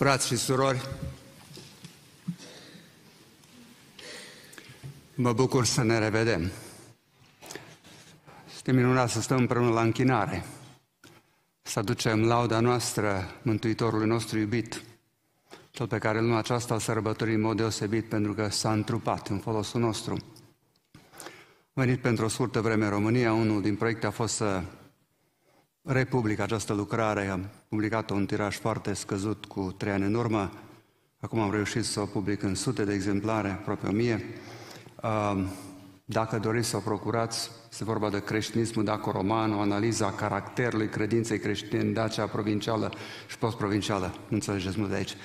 Frați și surori, mă bucur să ne revedem. Este minunat să stăm împreună la închinare, să aducem lauda noastră Mântuitorului nostru iubit, cel pe care luna aceasta îl sărbătorim în mod deosebit pentru că s-a întrupat în folosul nostru. Am venit pentru o scurtă vreme în România, unul din proiecte a fost să republic această lucrare, am publicat-o în tiraj foarte scăzut cu 3 ani în urmă, acum am reușit să o public în sute de exemplare, aproape 1000. Dacă doriți să o procurați, este vorba de creștinismul daco-roman, o analiză a caracterului credinței creștine în Dacia provincială și post-provincială. Nu înțelegeți mult de aici.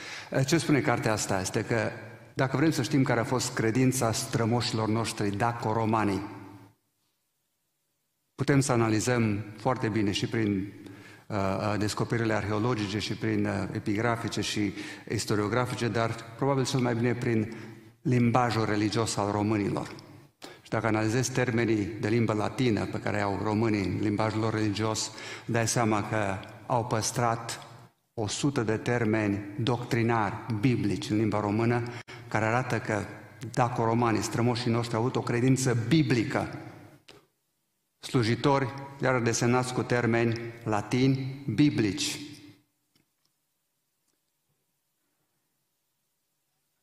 Ce spune cartea asta? Este că dacă vrem să știm care a fost credința strămoșilor noștri daco-romanii, putem să analizăm foarte bine și prin descoperirile arheologice și prin epigrafice și istoriografice, dar probabil cel mai bine prin limbajul religios al românilor. Și dacă analizezi termenii de limbă latină pe care au românii în limbajul lor religios, dai seama că au păstrat 100 de termeni doctrinari, biblici în limba română, care arată că daco-romanii, strămoșii noștri, au avut o credință biblică. Slujitori, iar desemnați cu termeni latini, biblici.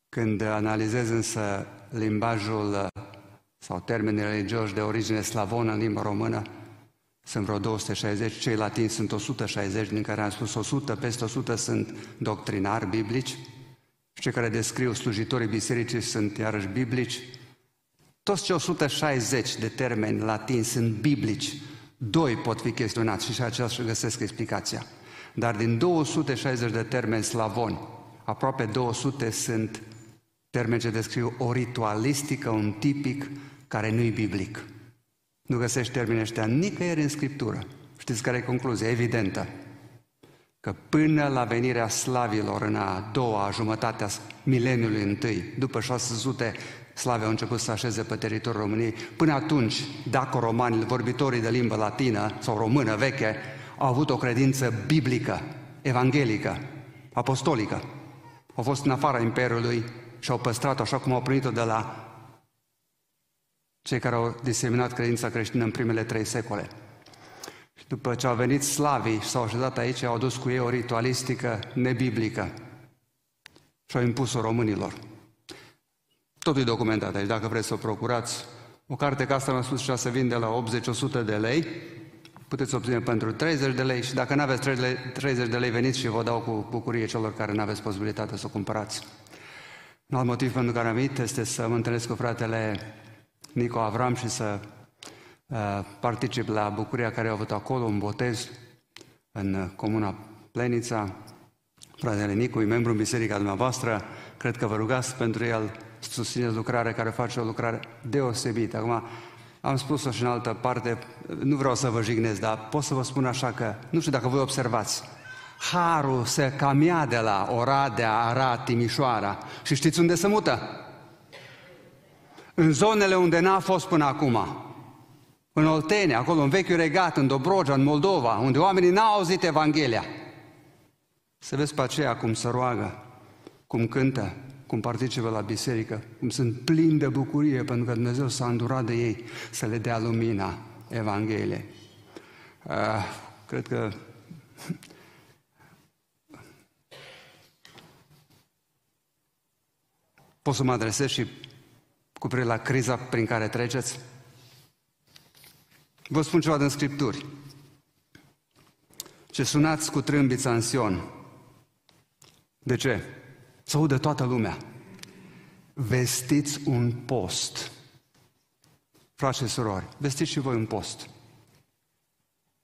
Când analizez însă limbajul sau termenii religioși de origine slavonă în limba română, sunt vreo 260, cei latini sunt 160, din care am spus 100, peste 100 sunt doctrinari biblici, și cei care descriu slujitorii bisericii sunt iarăși biblici. Toți cei 160 de termeni latini sunt biblici, 2 pot fi chestionați și aceasta își găsesc explicația. Dar din 260 de termeni slavoni, aproape 200 sunt termeni ce descriu o ritualistică, un tipic care nu-i biblic. Nu găsești termenii ăștia nicăieri în Scriptură. Știți care e concluzia? Evidentă. Că până la venirea slavilor în a doua jumătate a mileniului întâi, după 600, slavii au început să așeze pe teritoriul României. Până atunci, daco-romanii, vorbitorii de limbă latină sau română veche, au avut o credință biblică, evanghelică, apostolică. Au fost în afara Imperiului și au păstrat-o așa cum au primit-o de la cei care au diseminat credința creștină în primele 3 secole. Și după ce au venit slavii și s-au așezat aici, au adus cu ei o ritualistică nebiblică și au impus-o românilor. Totul e documentat aici, dacă vreți să o procurați. O carte ca asta, am spus, și să vinde la 80-100 de lei, puteți obține pentru 30 de lei și dacă nu aveți 30 de lei, veniți și vă dau cu bucurie celor care nu aveți posibilitatea să o cumpărați. Un alt motiv pentru care am venit este să mă întâlnesc cu fratele Nico Avram și să particip la bucuria care au avut acolo, un botez în comuna Plenița. Fratele Nicu e membru în biserica dumneavoastră, cred că vă rugați pentru el, susțineți lucrarea care face o lucrare deosebită. Acum, am spus-o și în altă parte, nu vreau să vă jignesc, dar pot să vă spun așa că, nu știu dacă voi observați, harul se cam ia de la Oradea, Arad, Timișoara și știți unde se mută? În zonele unde n-a fost până acum. În Oltenia, acolo, în Vechiul Regat, în Dobrogea, în Moldova, unde oamenii n-au auzit Evanghelia. Să vezi pe aceea cum se roagă, cum cântă, cum participă la biserică, cum sunt plini de bucurie pentru că Dumnezeu s-a îndurat de ei să le dea lumina Evangheliei. Cred că pot să mă adresez și cu privire la criza prin care treceți? Vă spun ceva din Scripturi. Ce sunați cu trâmbița în Sion. De ce? Să audă toată lumea. Vestiți un post. Frați și surori, vestiți și voi un post.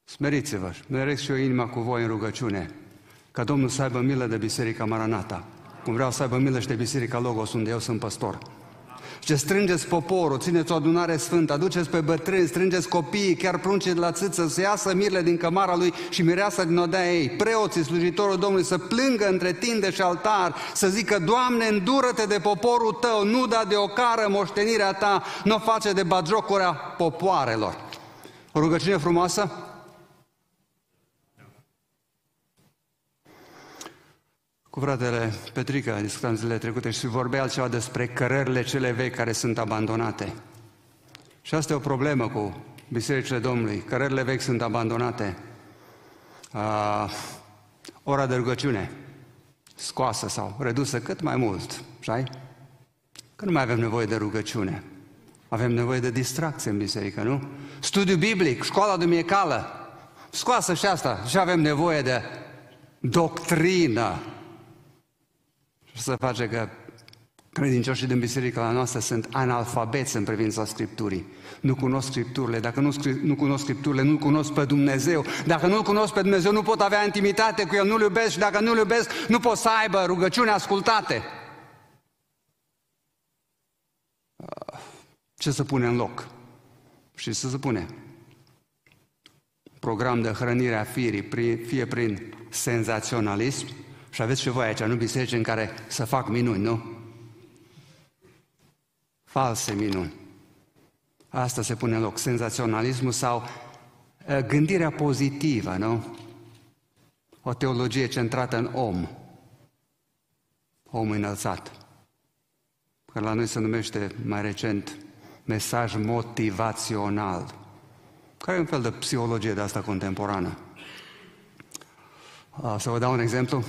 Smeriți-vă, meresc și eu inima cu voi în rugăciune, ca Domnul să aibă milă de Biserica Maranata, cum vreau să aibă milă și de Biserica Logos, unde eu sunt păstor. Ce strângeți poporul, țineți o adunare sfântă, aduceți pe bătrâni, strângeți copiii, chiar pruncii de la țâță, să iasă mirile din cămara lui și mireasa din odaia ei, preoții, slujitorul Domnului, să plângă între tinde și altar, să zică, Doamne, îndură-te de poporul tău, nu da de ocară moștenirea ta, nu o face de batjocura popoarelor. O rugăciune frumoasă? Cu fratele Petrică discutam zilele trecute și vorbea altceva despre cărările cele vechi care sunt abandonate. Și asta e o problemă cu bisericile Domnului. Cărările vechi sunt abandonate. Ora de rugăciune scoasă sau redusă cât mai mult, știi? Că nu mai avem nevoie de rugăciune. Avem nevoie de distracție în biserică, nu? Studiu biblic, școala duminicală, scoasă și asta. Și avem nevoie de doctrină. Și să face că credincioșii din biserica noastră sunt analfabeți în privința Scripturii. Nu cunosc Scripturile. Dacă nu cunosc Scripturile, nu-L cunosc pe Dumnezeu. Dacă nu-L cunosc pe Dumnezeu, nu pot avea intimitate cu El, nu-L iubesc și dacă nu-L iubesc, nu pot să aibă rugăciuni ascultate. Ce să pune în loc? Și să se pune program de hrănire a firii, fie prin senzaționalism, și aveți și voi aici, nu biserici în care să fac minuni, nu? False minuni. Asta se pune în loc, senzaționalismul sau gândirea pozitivă, nu? O teologie centrată în om. Om înălțat. Că la noi se numește mai recent mesaj motivațional. Care e un fel de psihologie de asta contemporană. Să vă dau un exemplu.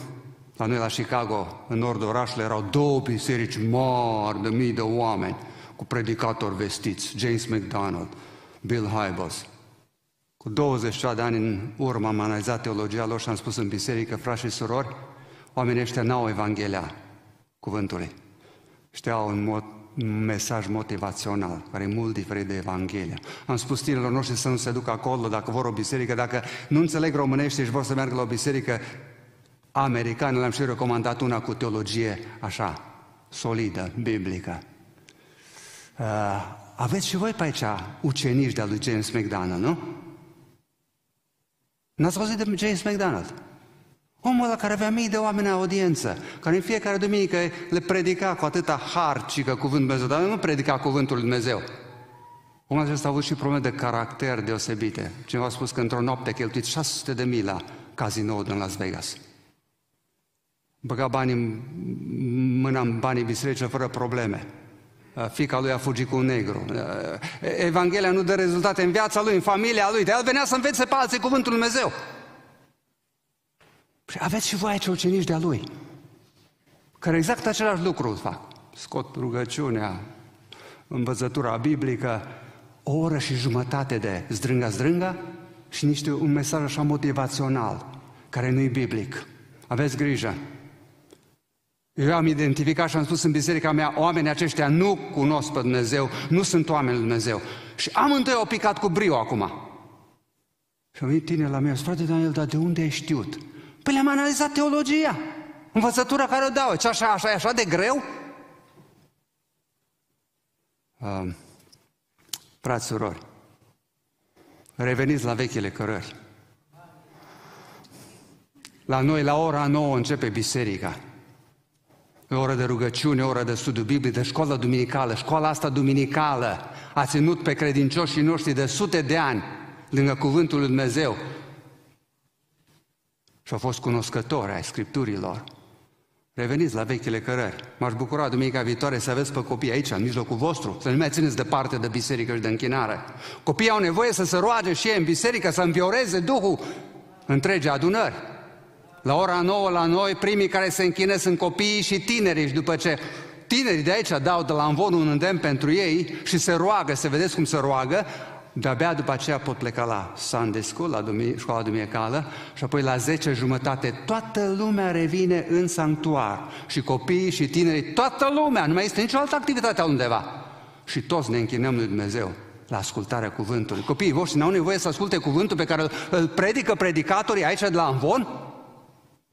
La noi la Chicago, în nordul orașului, erau 2 biserici mari de mii de oameni cu predicatori vestiți, James McDonald, Bill Hybels. Cu 20 de ani în urmă am analizat teologia lor și am spus în biserică, frați și surori, oamenii ăștia n-au Evanghelia cuvântului. Știau un mesaj motivațional, care e mult diferit de Evanghelia. Am spus tinerilor noștri să nu se ducă acolo dacă vor o biserică, dacă nu înțeleg românește și vor să meargă la o biserică americană, le-am și recomandat una cu teologie așa, solidă, biblică. Aveți și voi pe aici ucenici de-a lui James McDonald, nu? N-ați auzit de James McDonald? Omul ăla care avea mii de oameni în audiență, care în fiecare duminică le predica cu atâta harcică cuvântul Dumnezeu, dar nu predica cuvântul lui Dumnezeu. Omul acesta a avut și probleme de caracter deosebite. Cineva a spus că într-o noapte a cheltuit 600.000 la cazinoul din Las Vegas. Băga banii în mâna în banii bisericii fără probleme. Fiica lui a fugit cu un negru. Evanghelia nu dă rezultate în viața lui, în familia lui. De el venea să învețe pe alții cuvântul lui Dumnezeu. Și aveți și voi aici ucenici de-a lui, care exact același lucru îl fac. Scot rugăciunea, învățătura biblică, o oră și jumătate de zdrânga și un mesaj așa motivațional, care nu-i biblic. Aveți grijă. Eu am identificat și am spus în biserica mea, oamenii aceștia nu cunosc pe Dumnezeu, nu sunt oameni lui Dumnezeu. Și amândoi au picat cu brio acum. Și a venit tineri la mine, frate Daniel, dar de unde ai știut? Păi le-am analizat teologia, învățătura care o dau. Ce așa e așa de greu? Frați, surori, reveniți la vechile cărări. La noi, la ora 9 începe biserica. O oră de rugăciune, o oră de studiu biblic, de școală duminicală. Școala asta duminicală a ținut pe credincioșii noștri de sute de ani lângă cuvântul lui Dumnezeu. Și au fost cunoscători ai Scripturilor. Reveniți la vechile cărări. M-aș bucura duminica viitoare să aveți pe copii aici, în mijlocul vostru, să nu mai țineți departe de biserică și de închinare. Copiii au nevoie să se roage și ei în biserică, să învioreze Duhul întregii adunări. La ora 9 la noi, primii care se închină sunt copiii și tinerii. Și după ce tinerii de aici dau de la învon un îndemn pentru ei și se roagă, să vedeți cum se roagă, de-abia după aceea pot pleca la Sunday School, la școala duminicală, și apoi la 10:30 toată lumea revine în sanctuar. Și copiii și tinerii, toată lumea, nu mai este nicio altă activitate undeva. Și toți ne închinăm lui Dumnezeu la ascultarea cuvântului. Copiii voștri n-au nevoie să asculte cuvântul pe care îl predică predicatorii aici de la învon?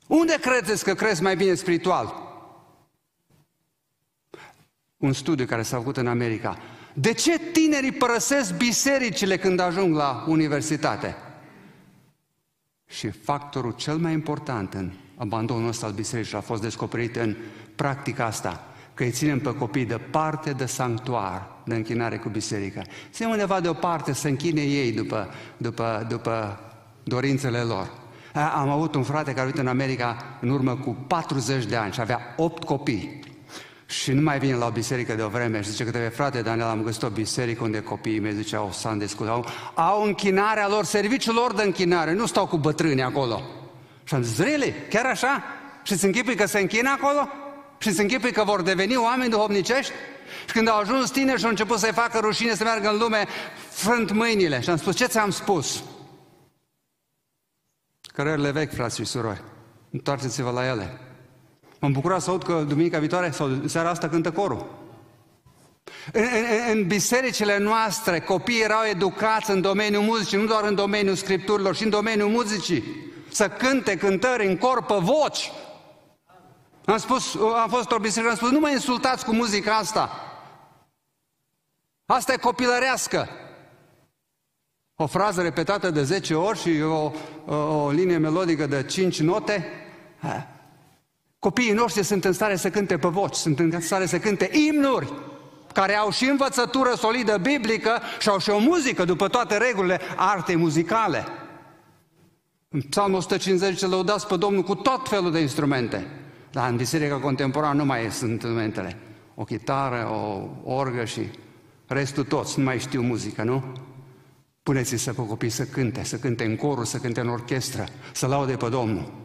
Unde credeți că crezi mai bine spiritual? Un studiu care s-a făcut în America. De ce tinerii părăsesc bisericile când ajung la universitate? Și factorul cel mai important în abandonul ăsta al bisericii a fost descoperit în practica asta, că îi ținem pe copii departe de sanctuar, de închinare cu biserica. Ținem undeva deoparte să închine ei după dorințele lor. Am avut un frate care a venit în America în urmă cu 40 de ani și avea 8 copii. Și nu mai vine la o biserică de o vreme și zice că frate Daniel, am găsit o biserică unde copiii mei, ziceau, Sunday School, au închinarea lor, serviciul lor de închinare, nu stau cu bătrâni acolo. Și am zis, really? Chiar așa? Și îți închipui că se închină acolo? Și îți închipui că vor deveni oameni duhovnicești? Și când au ajuns tineri și au început să-i facă rușine să meargă în lume, frânt mâinile. Și am spus, ce ți-am spus? Cărările vechi, frați și surori, întoarceți-vă la ele. M-am bucurat să aud că duminica viitoare sau seara asta cântă corul. În bisericile noastre, copiii erau educați în domeniul muzicii, nu doar în domeniul scripturilor, și în domeniul muzicii. Să cânte cântări în cor pe voci. Am fost o biserică, am spus, nu mă insultați cu muzica asta. Asta e copilărească. O frază repetată de 10 ori și o linie melodică de 5 note. Copiii noștri sunt în stare să cânte pe voci, sunt în stare să cânte imnuri care au și învățătură solidă biblică și au și o muzică după toate regulile artei muzicale. În Psalmul 150 lăudați pe Domnul cu tot felul de instrumente. Dar în biserica contemporană nu mai sunt instrumentele. O chitară, o orgă și restul toți nu mai știu muzică, nu? Puneți-se pe copii să cânte în corul, să cânte în orchestră, să laude pe Domnul.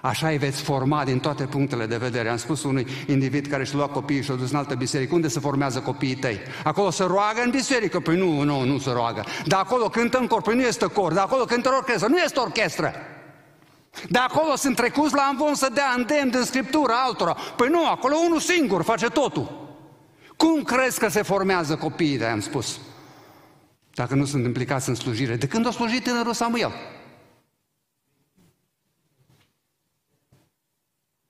Așa îi veți forma din toate punctele de vedere. Am spus unui individ care și-a luat copiii și a dus în altă biserică, unde se formează copiii tăi? Acolo se roagă în biserică? Păi nu se roagă. Dar acolo cântă în cor? Păi nu este cor. Dar acolo cântă în orchestră? Nu este orchestră. Dar acolo sunt trecuți la amvon să dea îndemn din Scriptură altora. Păi nu, acolo unul singur face totul. Cum crezi că se formează copiii, am spus? Dacă nu sunt implicați în slujire. De când a slujit tânărul Samuel?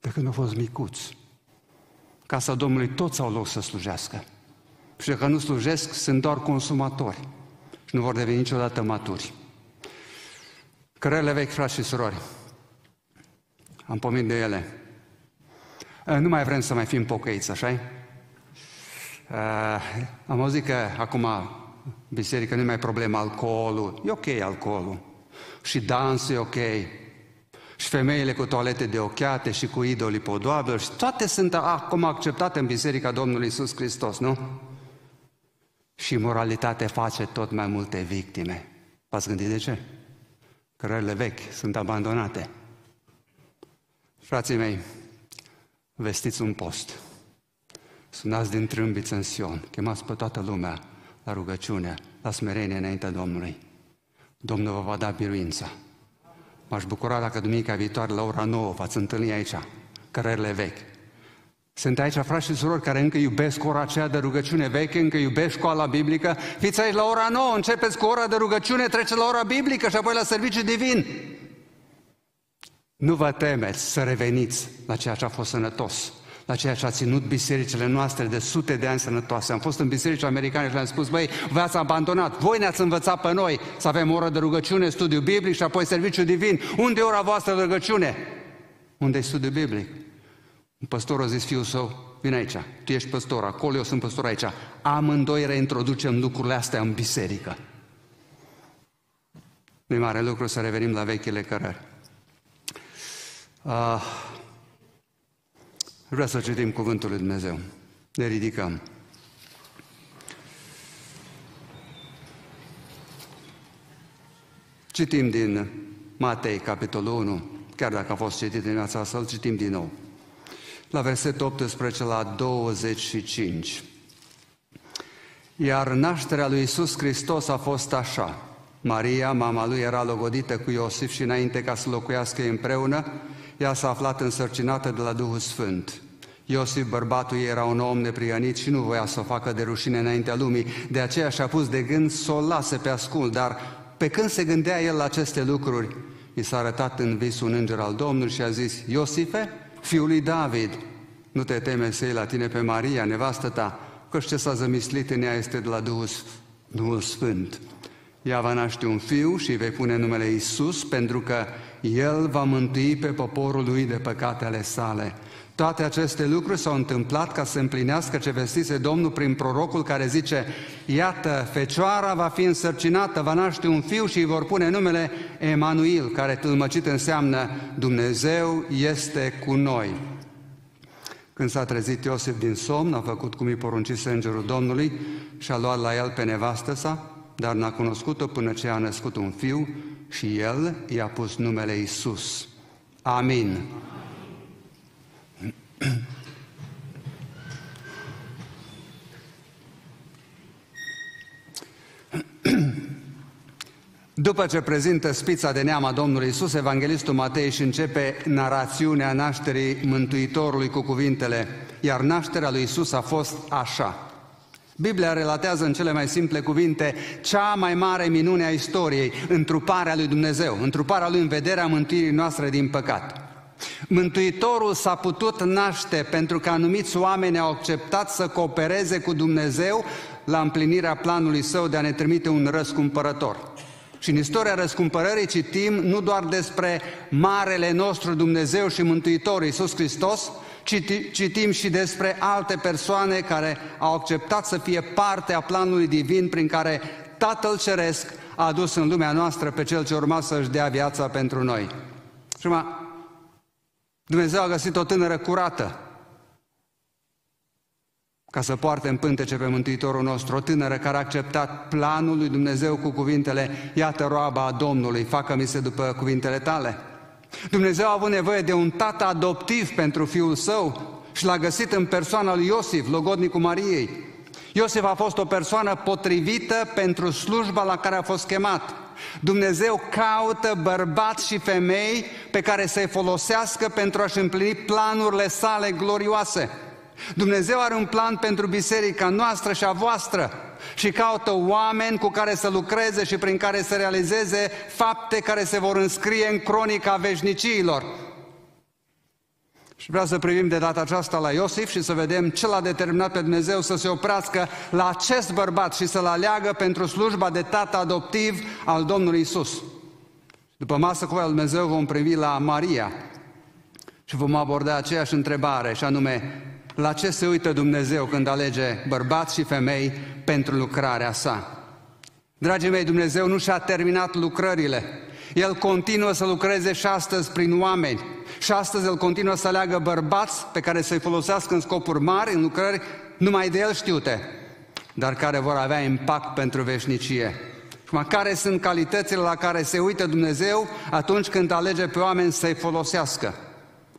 De când au fost micuți. Casa Domnului toți au loc să slujească. Și dacă nu slujesc, sunt doar consumatori. Și nu vor deveni niciodată maturi. Cărările vechi, frați și surori, am pomenit de ele. Nu mai vrem să mai fim pocăiți, așa-i? Am auzit că acum biserică nu e mai problema alcoolul. E ok alcoolul. Și dansul e ok. Și femeile cu toalete de ochiate și cu idolii podoablă. Și toate sunt acum acceptate în Biserica Domnului Iisus Hristos, nu? Și moralitatea face tot mai multe victime. V-ați gândit de ce? Cărările vechi sunt abandonate. Frații mei, vestiți un post. Sunați din trâmbiță în Sion. Chemați pe toată lumea la rugăciune, la smerenie înaintea Domnului. Domnul vă va da biruința. M-aș bucura dacă duminica viitoare la ora 9 v-ați întâlni aici, cărările vechi. Sunt aici frați și surori care încă iubesc ora aceea de rugăciune veche, încă iubesc școala biblică. Fiți aici la ora 9, începeți cu ora de rugăciune, treceți la ora biblică și apoi la serviciu divin. Nu vă temeți să reveniți la ceea ce a fost sănătos, la ceea ce a ținut bisericile noastre de sute de ani sănătoase. Am fost în biserici americane și le-am spus, băi, v-ați abandonat, voi ne-ați învățat pe noi să avem o oră de rugăciune, studiu biblic și apoi serviciu divin. Unde e ora voastră de rugăciune? Unde e studiu biblic? Un păstor a zis fiul său, vine aici, tu ești păstor, acolo eu sunt păstor aici. Amândoi reintroducem lucrurile astea în biserică. Nu-i mare lucru să revenim la vechile cărări. Vreau să citim Cuvântul lui Dumnezeu. Ne ridicăm. Citim din Matei, capitolul 1, chiar dacă a fost citit în viața asta, îl citim din nou. La versetul 18 la 25. Iar nașterea lui Iisus Hristos a fost așa. Maria, mama lui, era logodită cu Iosif și înainte ca să locuiască împreună, ea s-a aflat însărcinată de la Duhul Sfânt. Iosif, bărbatul ei, era un om neprihănit și nu voia să o facă de rușine înaintea lumii, de aceea și-a pus de gând să o lase pe ascult, dar pe când se gândea el la aceste lucruri, i s-a arătat în vis un înger al Domnului și a zis, Iosife, fiul lui David, nu te teme să iei la tine pe Maria, nevastă ta, căci ce s-a zămislit în ea este de la Duhul Sfânt. Ea va naște un fiu și îi vei pune numele Iisus, pentru că El va mântui pe poporul lui de păcatele sale. Toate aceste lucruri s-au întâmplat ca să împlinească ce vestise Domnul prin prorocul care zice: iată, fecioara va fi însărcinată, va naște un fiu și îi vor pune numele Emanuil, care tâlmăcit înseamnă Dumnezeu este cu noi. Când s-a trezit Iosif din somn, a făcut cum îi poruncise îngerul Domnului și a luat la el pe nevastă sa, dar n-a cunoscut-o până ce a născut un fiu și el i-a pus numele Iisus. Amin. După ce prezintă spița de neam a Domnului Iisus, evanghelistul Matei își începe narațiunea nașterii Mântuitorului cu cuvintele: iar nașterea lui Iisus a fost așa. Biblia relatează în cele mai simple cuvinte cea mai mare minune a istoriei, întruparea lui Dumnezeu, întruparea lui în vederea mântuirii noastre din păcat. Mântuitorul s-a putut naște pentru că anumiți oameni au acceptat să coopereze cu Dumnezeu la împlinirea planului său de a ne trimite un răscumpărător. Și în istoria răscumpărării citim nu doar despre marele nostru Dumnezeu și Mântuitor Iisus Hristos, citim și despre alte persoane care au acceptat să fie parte a planului divin prin care Tatăl Ceresc a adus în lumea noastră pe Cel ce urma să-și dea viața pentru noi. Și Dumnezeu a găsit o tânără curată ca să poarte în pântece pe Mântuitorul nostru, o tânără care a acceptat planul lui Dumnezeu cu cuvintele: iată roaba a Domnului, facă-mi se după cuvintele tale. Dumnezeu a avut nevoie de un tată adoptiv pentru fiul său și l-a găsit în persoana lui Iosif, logodnicul Mariei. Iosif a fost o persoană potrivită pentru slujba la care a fost chemat. Dumnezeu caută bărbați și femei pe care să-i folosească pentru a-și împlini planurile sale glorioase. Dumnezeu are un plan pentru biserica noastră și a voastră și caută oameni cu care să lucreze și prin care să realizeze fapte care se vor înscrie în cronica veșniciilor. Și vreau să privim de data aceasta la Iosif și să vedem ce l-a determinat pe Dumnezeu să se oprească la acest bărbat și să-l aleagă pentru slujba de tată adoptiv al Domnului Iisus. După masă cu Dumnezeu vom privi la Maria și vom aborda aceeași întrebare, și anume: la ce se uită Dumnezeu când alege bărbați și femei pentru lucrarea sa? Dragii mei, Dumnezeu nu și-a terminat lucrările. El continuă să lucreze și astăzi prin oameni. Și astăzi El continuă să aleagă bărbați pe care să-i folosească în scopuri mari, în lucrări numai de El știute, dar care vor avea impact pentru veșnicie. Care sunt calitățile la care se uită Dumnezeu atunci când alege pe oameni să-i folosească?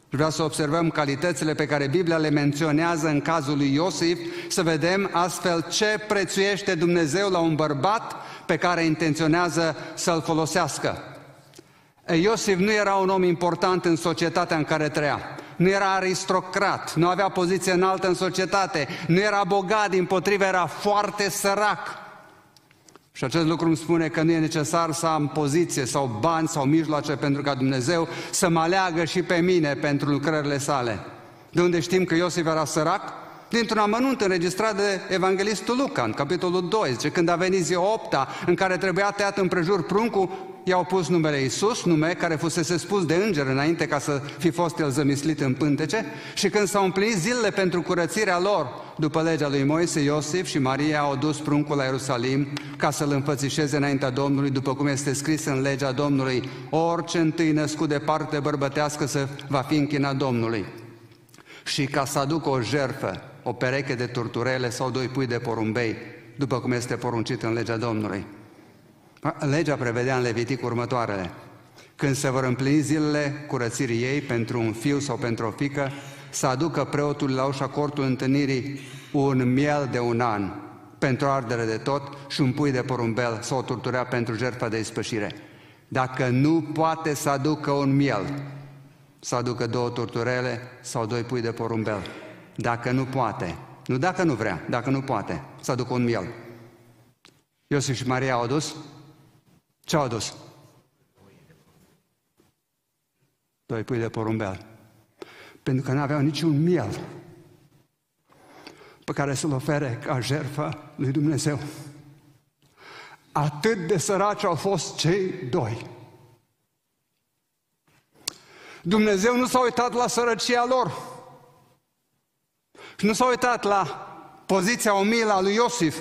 Vreau să observăm calitățile pe care Biblia le menționează în cazul lui Iosif, să vedem astfel ce prețuiește Dumnezeu la un bărbat pe care intenționează să-l folosească. Iosif nu era un om important în societatea în care trăia. Nu era aristocrat, nu avea poziție înaltă în societate, nu era bogat, dimpotrivă era foarte sărac. Și acest lucru îmi spune că nu e necesar să am poziție sau bani sau mijloace pentru ca Dumnezeu să mă aleagă și pe mine pentru lucrările sale. De unde știm că Iosif era sărac? Dintr-un amănunt înregistrat de evanghelistul Luca, în capitolul 2, zice, când a venit ziua 8-a, în care trebuia tăiat împrejur pruncul, i-au pus numele Iisus, nume care fusese spus de înger înainte ca să fi fost el zămislit în pântece, și când s-au împlinit zilele pentru curățirea lor, după legea lui Moise, Iosif și Maria au dus pruncul la Ierusalim ca să-l înfățișeze înaintea Domnului, după cum este scris în legea Domnului: orice întâi născut de parte bărbătească să va fi închinat Domnului. Și ca să aducă o jertfă, o pereche de turturele sau 2 pui de porumbei, după cum este poruncit în legea Domnului. Legea prevedea în Levitic următoarele: când se vor împlini zilele curățirii ei pentru un fiu sau pentru o fiică, să aducă preotul la ușa cortului întâlnirii un miel de 1 an pentru ardere de tot și un pui de porumbel sau o turturea pentru jertfa de ispășire. Dacă nu poate să aducă un miel, să aducă 2 turturele sau 2 pui de porumbel. Dacă nu poate, nu dacă nu vrea, dacă nu poate, să aducă un miel. Iosif și Maria au adus? Ce au adus? 2 pui de porumbel. Pentru că nu aveau niciun miel pe care să-l ofere ca jertfă lui Dumnezeu. Atât de săraci au fost cei 2. Dumnezeu nu s-a uitat la sărăcia lor. Și nu s-a uitat la poziția umilă a lui Iosif.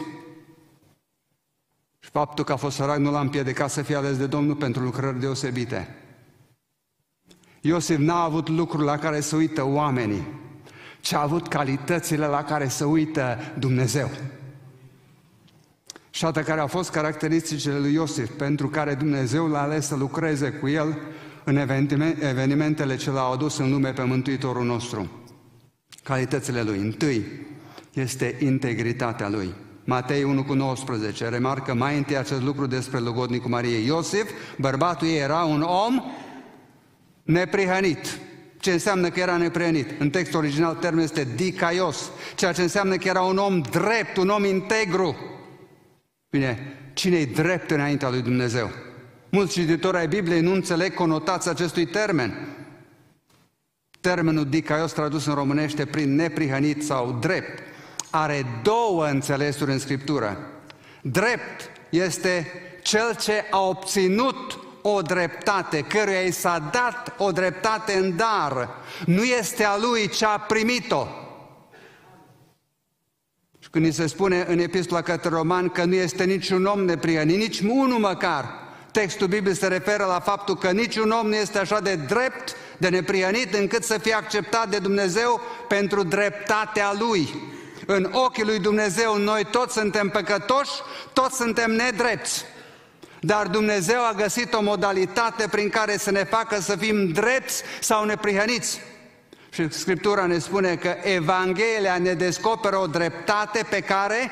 Și faptul că a fost sărac nu l-a împiedicat să fie ales de Domnul pentru lucrări deosebite. Iosif n-a avut lucruri la care să uită oamenii, ci a avut calitățile la care să uită Dumnezeu. Și atât care au fost caracteristicile lui Iosif, pentru care Dumnezeu l-a ales să lucreze cu el în evenimentele ce l-au adus în lume pe Mântuitorul nostru. Calitățile lui. Întâi este integritatea lui. Matei 1,19 remarcă mai întâi acest lucru despre logodnicul Mariei. Iosif, bărbatul ei, era un om neprihănit. Ce înseamnă că era neprihănit? În textul original termenul este dikaios, ceea ce înseamnă că era un om drept, un om integru. Bine, cine-i drept înaintea lui Dumnezeu? Mulți cititori ai Bibliei nu înțeleg conotația acestui termen. Termenul dikaios, tradus în românește prin neprihănit sau drept, are două înțelesuri în Scriptură. Drept este cel ce a obținut o dreptate, căruia i s-a dat o dreptate în dar. Nu este a lui, ci a primit-o. Și când ni se spune în Epistola către Romani că nu este niciun om neprihănit, nici unul măcar, textul Bibliei se referă la faptul că niciun om nu este așa de drept, de neprihănit, încât să fie acceptat de Dumnezeu pentru dreptatea Lui. În ochii lui Dumnezeu noi toți suntem păcătoși, toți suntem nedrepți. Dar Dumnezeu a găsit o modalitate prin care să ne facă să fim drepți sau neprihăniți. Și Scriptura ne spune că Evanghelia ne descoperă o dreptate pe care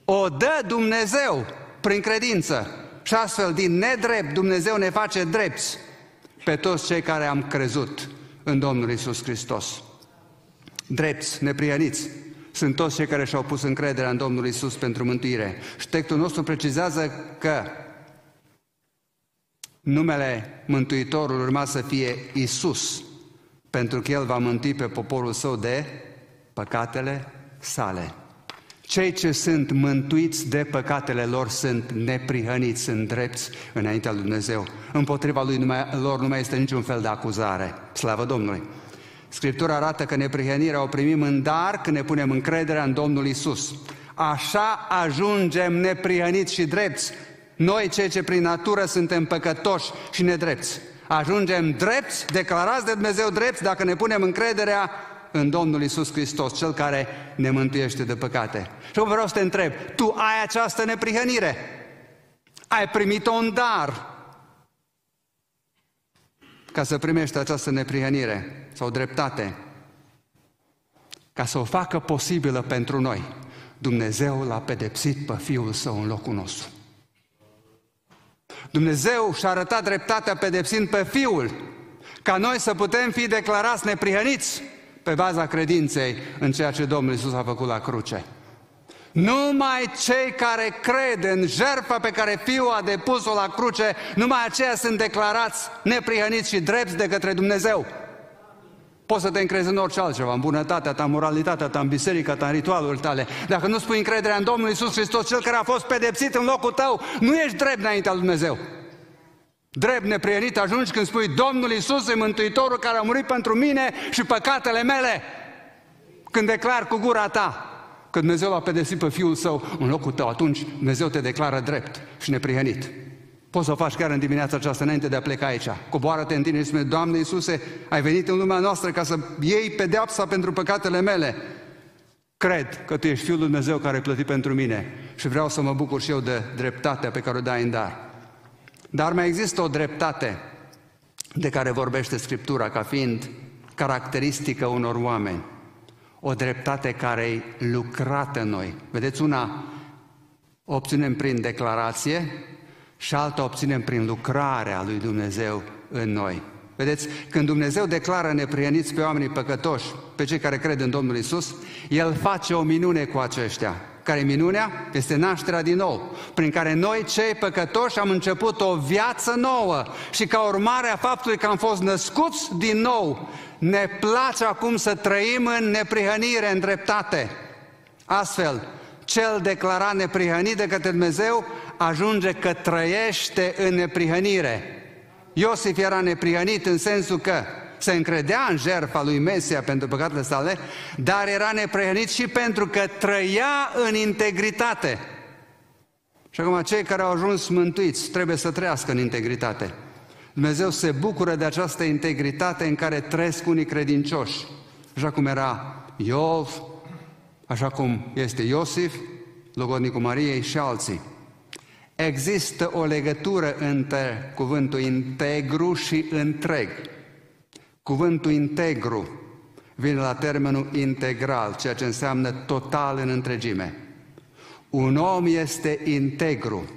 o dă Dumnezeu prin credință. Și astfel, din nedrept, Dumnezeu ne face drepți pe toți cei care am crezut în Domnul Iisus Hristos. Drepți, neprihăniți, sunt toți cei care și-au pus încrederea în Domnul Iisus pentru mântuire. Și textul nostru precizează că numele Mântuitorului urma să fie Iisus, pentru că El va mântui pe poporul Său de păcatele sale. Cei ce sunt mântuiți de păcatele lor sunt neprihăniți, sunt drepți înaintea lui Dumnezeu. Împotriva lor nu mai este niciun fel de acuzare. Slavă Domnului! Scriptura arată că neprihănirea o primim în dar când ne punem încrederea în Domnul Iisus. Așa ajungem neprihăniți și drepți. Noi, cei ce prin natură suntem păcătoși și nedrepți. Ajungem drepți, declarați de Dumnezeu drepți, dacă ne punem încrederea în Domnul Iisus Hristos, Cel care ne mântuiește de păcate. Și vreau să te întreb, tu ai această neprihănire? Ai primit-o în dar? Ca să primești această neprihănire sau dreptate, ca să o facă posibilă pentru noi, Dumnezeu l-a pedepsit pe Fiul Său în locul nostru. Dumnezeu și-a arătat dreptatea pedepsind pe Fiul, ca noi să putem fi declarați neprihăniți pe baza credinței în ceea ce Domnul Iisus a făcut la cruce. Numai cei care cred în jertfa pe care Fiul a depus-o la cruce, numai aceia sunt declarați neprihăniți și drepți de către Dumnezeu. Poți să te încrezi în orice altceva, în bunătatea ta, în moralitatea ta, în biserica ta, în ritualurile tale. Dacă nu spui încrederea în Domnul Iisus Hristos, Cel care a fost pedepsit în locul tău, nu ești drept înaintea lui Dumnezeu. Drept neprihănit ajungi când spui Domnul Iisus e Mântuitorul care a murit pentru mine și păcatele mele. Când declari cu gura ta că Dumnezeu l-a pedepsit pe Fiul Său în locul tău, atunci Dumnezeu te declară drept și neprihănit. Poți să o faci chiar în dimineața aceasta, înainte de a pleca aici. Coboară-te în tine și spune, Doamne Iisuse, ai venit în lumea noastră ca să iei pedeapsa pentru păcatele mele. Cred că Tu ești Fiul lui Dumnezeu care a plătit pentru mine și vreau să mă bucur și eu de dreptatea pe care o dai în dar. Dar mai există o dreptate de care vorbește Scriptura ca fiind caracteristică unor oameni. O dreptate care e lucrată în noi. Vedeți, una o obținem prin declarație și alta o obținem prin lucrarea lui Dumnezeu în noi. Vedeți, când Dumnezeu declară neprihăniți pe oamenii păcătoși, pe cei care cred în Domnul Iisus, El face o minune cu aceștia. Care minunea? Este nașterea din nou, prin care noi, cei păcătoși, am început o viață nouă și ca urmare a faptului că am fost născuți din nou, ne place acum să trăim în neprihănire, în dreptate. Astfel, cel declarat neprihănit de către Dumnezeu ajunge că trăiește în neprihănire. Iosif era neprihănit în sensul că se încredea în jertfa lui Mesia pentru păcatele sale, dar era neprihănit și pentru că trăia în integritate. Și acum cei care au ajuns mântuiți trebuie să trăiască în integritate. Dumnezeu se bucură de această integritate în care trăiesc unii credincioși, așa cum era Iov, așa cum este Iosif, logodnicul Mariei și alții. Există o legătură între cuvântul integru și întreg. Cuvântul integru vine la termenul integral, ceea ce înseamnă total în întregime. Un om este integru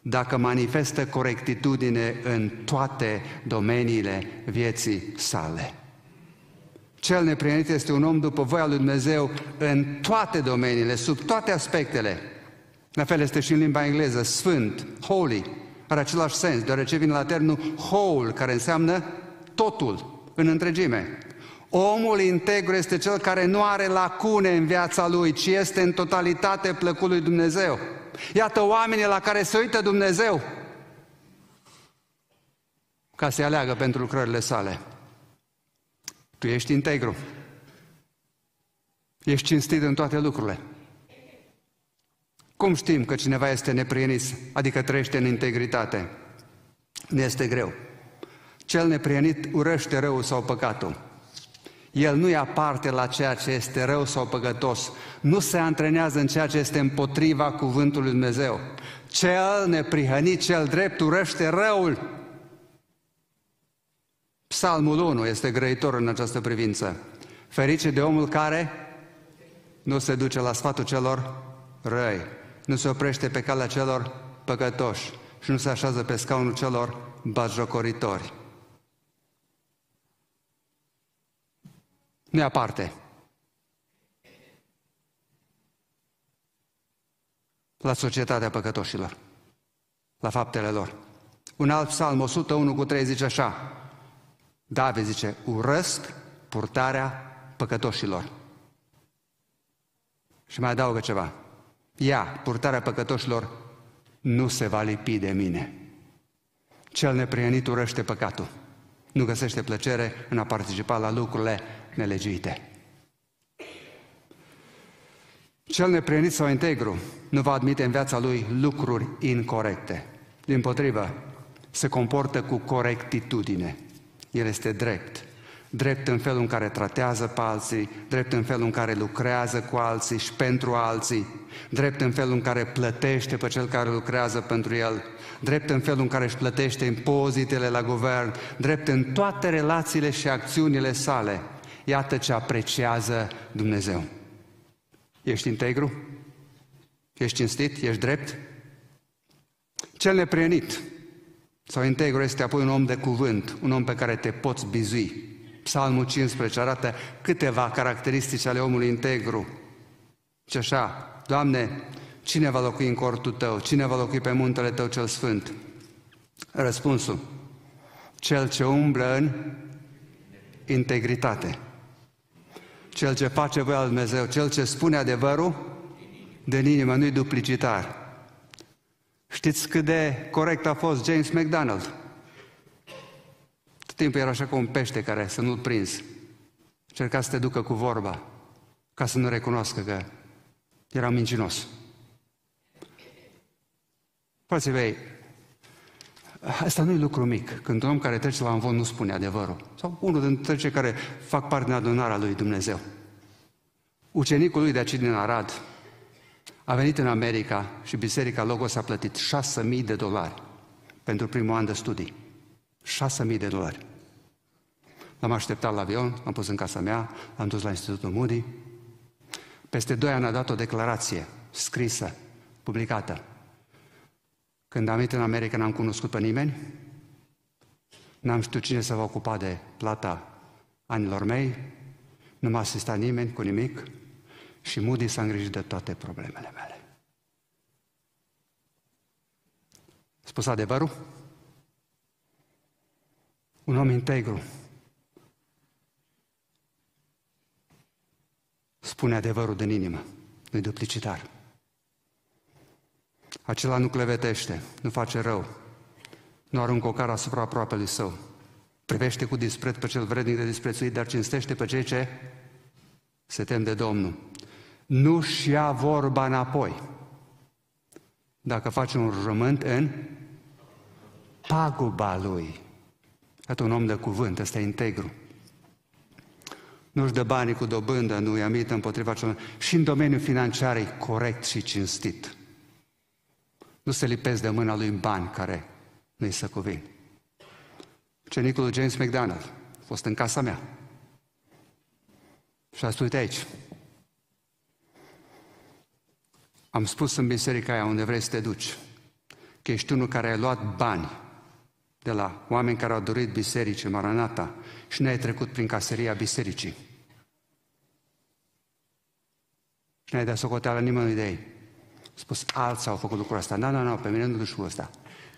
dacă manifestă corectitudine în toate domeniile vieții sale. Cel neprihănit este un om după voia lui Dumnezeu în toate domeniile, sub toate aspectele. La fel este și în limba engleză, sfânt, holy, are același sens, deoarece vine la termenul whole, care înseamnă totul, în întregime. Omul integru este cel care nu are lacune în viața lui, ci este în totalitate plăcut lui Dumnezeu. Iată oamenii la care se uită Dumnezeu ca să-i aleagă pentru lucrările sale. Tu ești integru. Ești cinstit în toate lucrurile. Cum știm că cineva este neprihănit, adică trăiește în integritate? Ne este greu. Cel neprihănit urăște răul sau păcatul. El nu ia parte la ceea ce este rău sau păcătos. Nu se antrenează în ceea ce este împotriva cuvântului Dumnezeu. Cel neprihănit, cel drept, urăște răul. Psalmul 1 este grăitor în această privință. Ferice de omul care nu se duce la sfatul celor răi, nu se oprește pe calea celor păcătoși și nu se așează pe scaunul celor batjocoritori. Nu ia parte la societatea păcătoșilor, la faptele lor. Un alt psalm, 101:3, zice așa: David zice, urăsc purtarea păcătoșilor. Și mai adaugă ceva: purtarea păcătoșilor nu se va lipi de mine. Cel neprihănit urăște păcatul. Nu găsește plăcere în a participa la lucrurile nelegiuite. Cel neprihănit sau integru nu va admite în viața lui lucruri incorecte. Dimpotrivă, se comportă cu corectitudine. El este drept. Drept în felul în care tratează pe alții, drept în felul în care lucrează cu alții și pentru alții, drept în felul în care plătește pe cel care lucrează pentru el, drept în felul în care își plătește impozitele la guvern, drept în toate relațiile și acțiunile sale. Iată ce apreciază Dumnezeu. Ești integru? Ești cinstit? Ești drept? Cel neprihănit sau integru este apoi un om de cuvânt, un om pe care te poți bizui. Psalmul 15 arată câteva caracteristici ale omului integru. Și așa: Doamne, cine va locui în cortul Tău? Cine va locui pe muntele Tău cel sfânt? Răspunsul: cel ce umblă în integritate, cel ce face voia lui Dumnezeu, cel ce spune adevărul din inimă, nu-i duplicitar. Știți cât de corect a fost James MacDonald? Tot timpul era așa ca un pește care să nu-l prins. Încerca să te ducă cu vorba, ca să nu recunoască că era mincinos. Frații mei, asta nu e lucru mic. Când un om care trece la învon nu spune adevărul. Sau unul dintre cei care fac parte din adunarea lui Dumnezeu. Ucenicul lui de aici din Arad a venit în America și Biserica Logos a plătit $6.000 pentru primul an de studii. $6.000. L-am așteptat la avion, am pus în casa mea, l-am dus la Institutul Moody. Peste 2 ani a dat o declarație scrisă, publicată. Când am venit în America, n-am cunoscut pe nimeni, n-am știut cine se va ocupa de plata anilor mei, nu m-a asistat nimeni cu nimic și Moody s-a îngrijit de toate problemele mele. Spus adevărul? Un om integru spune adevărul din inimă, nu-i duplicitar. Acela nu clevetește, nu face rău, nu aruncă o cară asupra aproapelui său, Privește cu dispreț pe cel vrednic de disprețuit, dar cinstește pe cei ce se tem de Domnul. Nu-și ia vorba înapoi. Dacă face un jurământ în paguba lui. Iată un om de cuvânt, ăsta e integru. Nu-și dă banii cu dobândă, nu i-a mită împotriva celor. Și în domeniul financiar e corect și cinstit. Nu se lipesc de mâna lui bani care nu-i să cuvin. Ucenicul lui James McDonald a fost în casa mea. Și a spus, uite aici. Am spus în biserica aia unde vrei să te duci, că ești unul care ai luat bani de la oameni care au dorit bisericii, Maranata, și nu ai trecut prin caseria bisericii. Și nu ai dat socoteală nimănui de ei. A spus, alții au făcut lucrul ăsta. Nu, pe mine nu duci lucrul ăsta.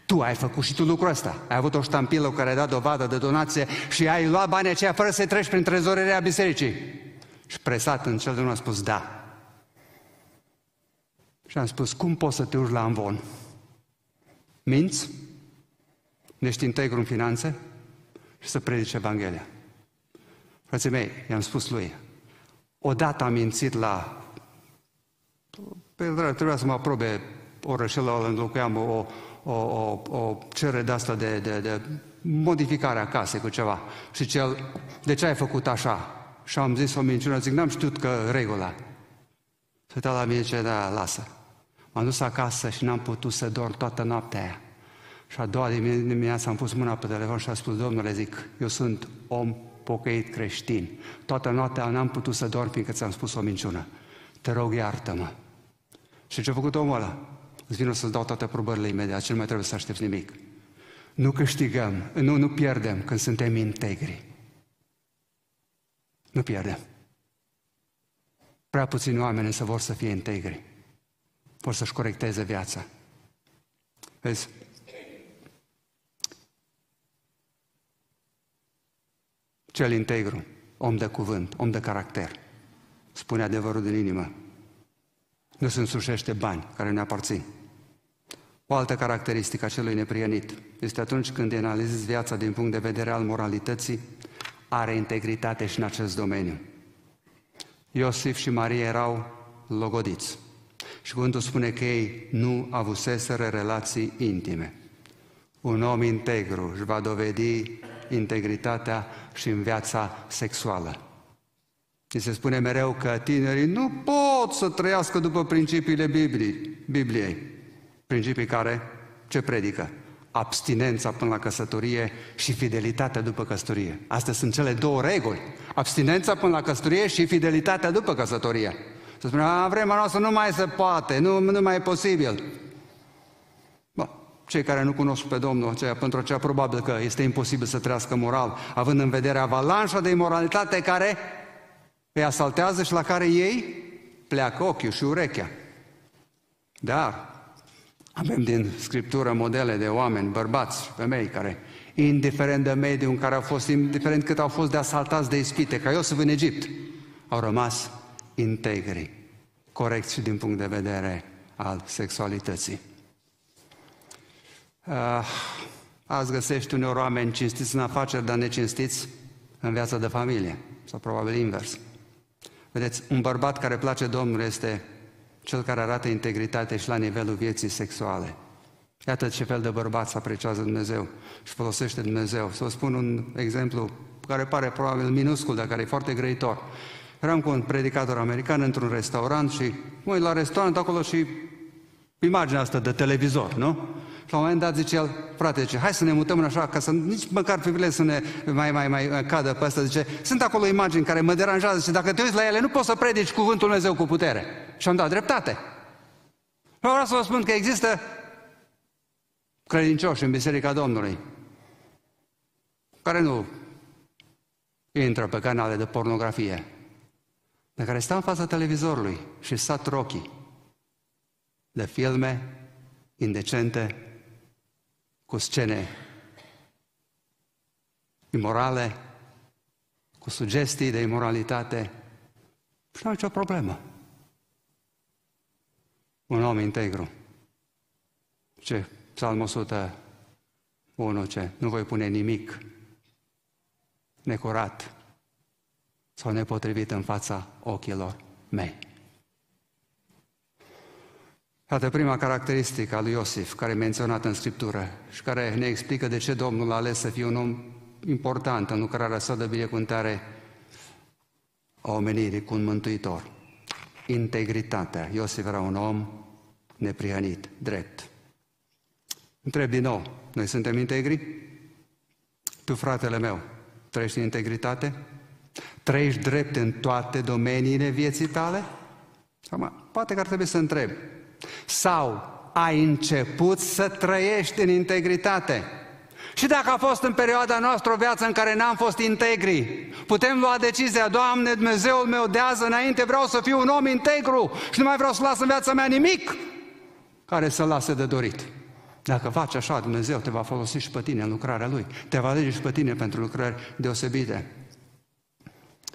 Tu ai făcut și tu lucrul ăsta. Ai avut o ștampilă cu care ai dat dovadă de donație și ai luat banii aceia fără să-i treci prin trezoreria bisericii. Și presat în cel de unul a spus, da. Și am spus, cum poți să te urci la amvon? Minți? Ești integru în finanțe? Și să predici Evanghelia. Frații mei, i-am spus lui, odată am mințit la... Trebuia să mă aprobe orășelul ăla, înlocuiam o cerere de asta de modificare a casei cu ceva. Și cel, de ce ai făcut așa? Și am zis o minciună, zic, n-am știut că regula. Se uita la mine și zice, da, lasă. M-am dus acasă și n-am putut să dorm toată noaptea aia. Și a doua dimineață am pus mâna pe telefon și a spus, Domnule, zic, eu sunt om pocăit creștin. Toată noaptea n-am putut să dorm fiindcă ți-am spus o minciună. Te rog, iartă-mă. Și ce a făcut omul ăla? Îți vin să-ți dau toate probările imediat, ce nu mai trebuie să aștepți nimic. Nu câștigăm, nu pierdem când suntem integri. Nu pierdem. Prea puțini oameni însă vor să fie integri. Vor să-și corecteze viața. Vezi? Cel integru, om de cuvânt, om de caracter, spune adevărul din inimă. Nu se însușește bani care ne aparțin. O altă caracteristică a celui neprienit este atunci când analizezi viața din punct de vedere al moralității, are integritate și în acest domeniu. Iosif și Maria erau logodiți și cuvântul spune că ei nu avuseseră relații intime. Un om integru își va dovedi integritatea și în viața sexuală. Și se spune mereu că tinerii nu pot să trăiască după principiile Bibliei. Principii care ce predică? Abstinența până la căsătorie și fidelitatea după căsătorie. Astea sunt cele două reguli. Abstinența până la căsătorie și fidelitatea după căsătorie. Se spune, vremea noastră nu mai se poate, nu mai e posibil. Bă, cei care nu cunosc pe Domnul, pentru aceea probabil că este imposibil să trăiască moral, având în vedere avalanșa de imoralitate care îi asaltează și la care ei pleacă ochiul și urechea. Dar avem din Scriptură modele de oameni, bărbați și femei, care, indiferent de mediul în care au fost, indiferent cât au fost de asaltați de ispite, ca Iosif în Egipt, au rămas integri, corecți și din punct de vedere al sexualității. Azi găsești uneori oameni cinstiți în afaceri, dar necinstiți în viața de familie, sau probabil invers. Vedeți, un bărbat care place Domnului este cel care arată integritate și la nivelul vieții sexuale. Iată ce fel de bărbat se apreciază Dumnezeu și folosește Dumnezeu. Să vă spun un exemplu care pare probabil minuscul, dar care e foarte grăitor. Eram cu un predicator american într-un restaurant și mă uit la restaurant acolo și imaginea asta de televizor, nu? Și la un moment dat zice el, frate, zice, hai să ne mutăm în așa, ca să nici măcar privile să ne mai cadă pe asta. Zice, sunt acolo imagini care mă deranjează, zice, dacă te uiți la ele, nu poți să predici cuvântul Dumnezeu cu putere. Și am dat dreptate. Vreau să vă spun că există credincioși în Biserica Domnului care nu intră pe canale de pornografie, dar care stau în fața televizorului și sat ochii de filme indecente, cu scene imorale, cu sugestii de imoralitate și nu au nicio problemă. Un om integru. Ce? Psalmul 101, ce? Nu voi pune nimic necurat sau nepotrivit în fața ochilor mei. Iată prima caracteristică a lui Iosif, care e menționată în Scriptură și care ne explică de ce Domnul a ales să fie un om important în lucrarea sa de binecuvântare a omenirii cu un mântuitor. Integritatea. Iosif era un om neprihănit, drept. Întreb din nou, noi suntem integri? Tu, fratele meu, trăiești în integritate? Trăiești drept în toate domeniile vieții tale? Poate că ar trebui să întreb. Sau ai început să trăiești în integritate? Și dacă a fost în perioada noastră o viață în care n-am fost integri, putem lua decizia: Doamne, Dumnezeul meu, de azi înainte vreau să fiu un om integru și nu mai vreau să las în viața mea nimic care să lase de dorit. Dacă faci așa, Dumnezeu te va folosi și pe tine în lucrarea Lui. Te va alege și pe tine pentru lucrări deosebite.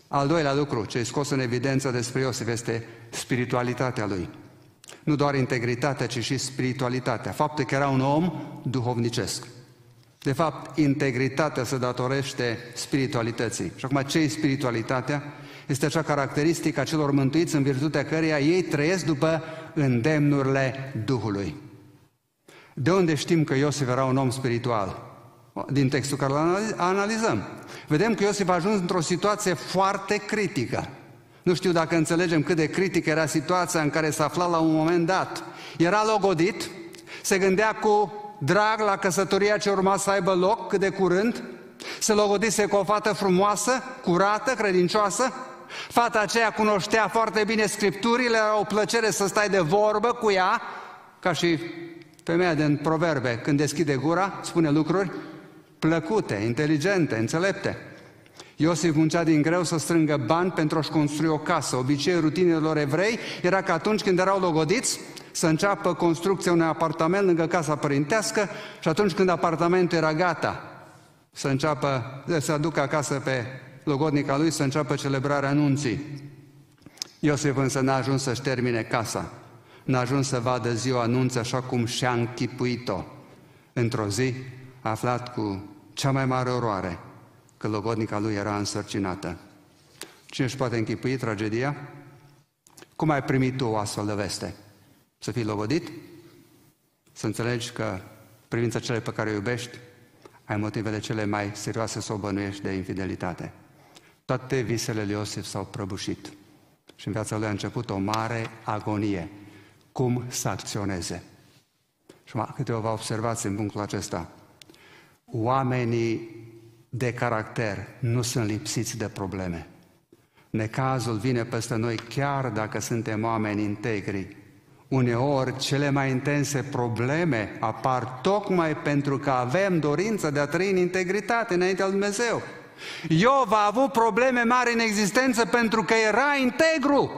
Al doilea lucru ce e scos în evidență despre Iosif este spiritualitatea lui. Nu doar integritatea, ci și spiritualitatea. Faptul că era un om duhovnicesc. De fapt, integritatea se datorește spiritualității. Și acum, ce-i spiritualitatea? Este acea caracteristică a celor mântuiți în virtutea căreia ei trăiesc după îndemnurile Duhului. De unde știm că Iosif era un om spiritual? Din textul care îl analizăm. Vedem că Iosif a ajuns într-o situație foarte critică. Nu știu dacă înțelegem cât de critică era situația în care se afla la un moment dat. Era logodit, se gândea cu drag la căsătoria ce urma să aibă loc cât de curând, se logodise cu o fată frumoasă, curată, credincioasă. Fata aceea cunoștea foarte bine Scripturile, era o plăcere să stai de vorbă cu ea, ca și femeia din Proverbe, când deschide gura, spune lucruri plăcute, inteligente, înțelepte. Iosif muncea din greu să strângă bani pentru a-și construi o casă. Obiceiul rutinelor evrei era că atunci când erau logodiți, să înceapă construcția unui apartament lângă casa părintească și atunci când apartamentul era gata, să aducă acasă pe logodnica lui, să înceapă celebrarea anunții. Iosif însă n-a ajuns să-și termine casa. N-a ajuns să vadă ziua anunț așa cum și-a închipuit-o. Într-o zi a aflat cu cea mai mare oroare că logodnica lui era însărcinată. Cine își poate închipui tragedia? Cum ai primit tu o astfel de veste? Să fii logodit? Să înțelegi că privința celei pe care o iubești, ai motivele cele mai serioase să o bănuiești de infidelitate. Toate visele lui Iosif s-au prăbușit și în viața lui a început o mare agonie. Cum să acționeze? Și câteva observații în punctul acesta. Oamenii de caracter nu sunt lipsiți de probleme. Necazul vine peste noi chiar dacă suntem oameni integri. Uneori, cele mai intense probleme apar tocmai pentru că avem dorința de a trăi în integritate înaintea lui Dumnezeu. Iov a avut probleme mari în existență pentru că era integru.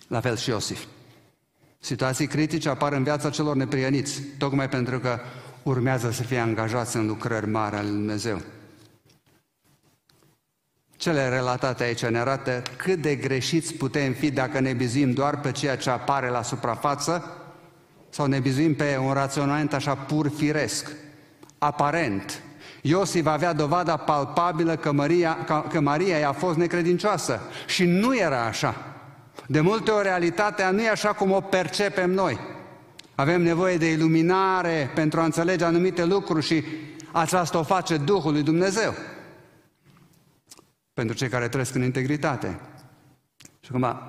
La fel și Iosif. Situații critice apar în viața celor neprihăniți, tocmai pentru că urmează să fie angajați în lucrări mari ale lui Dumnezeu. Cele relatate aici ne arată cât de greșiți putem fi dacă ne bizuim doar pe ceea ce apare la suprafață sau ne bizuim pe un raționament așa pur firesc, aparent. Iosif avea dovada palpabilă că Maria i-a fost necredincioasă și nu era așa. De multe ori realitatea nu e așa cum o percepem noi. Avem nevoie de iluminare pentru a înțelege anumite lucruri și aceasta o face Duhul lui Dumnezeu. Pentru cei care trăiesc în integritate. Și acum,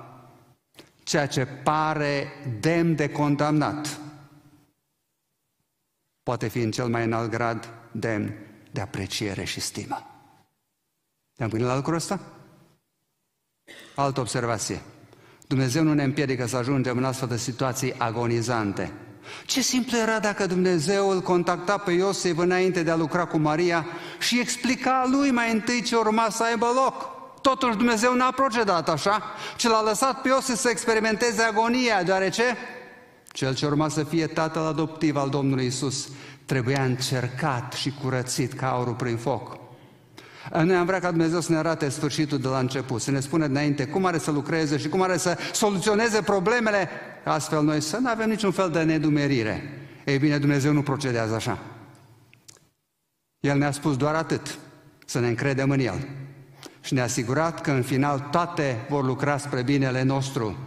ceea ce pare demn de condamnat poate fi în cel mai înalt grad demn de apreciere și stimă. Ne-am gândit la lucrul ăsta? Altă observație. Dumnezeu nu ne împiedică să ajungem în astfel de situații agonizante. Ce simplu era dacă Dumnezeu îl contacta pe Iosif înainte de a lucra cu Maria și explica lui mai întâi ce urma să aibă loc. Totuși Dumnezeu n-a procedat așa, ci l-a lăsat pe Iosif să experimenteze agonia, deoarece cel ce urma să fie tatăl adoptiv al Domnului Iisus trebuia încercat și curățit ca aurul prin foc. Noi am vrea ca Dumnezeu să ne arate sfârșitul de la început, să ne spună dinainte cum are să lucreze și cum are să soluționeze problemele, astfel noi să nu avem niciun fel de nedumerire. Ei bine, Dumnezeu nu procedează așa. El ne-a spus doar atât, să ne încredem în El. Și ne-a asigurat că în final toate vor lucra spre binele nostru.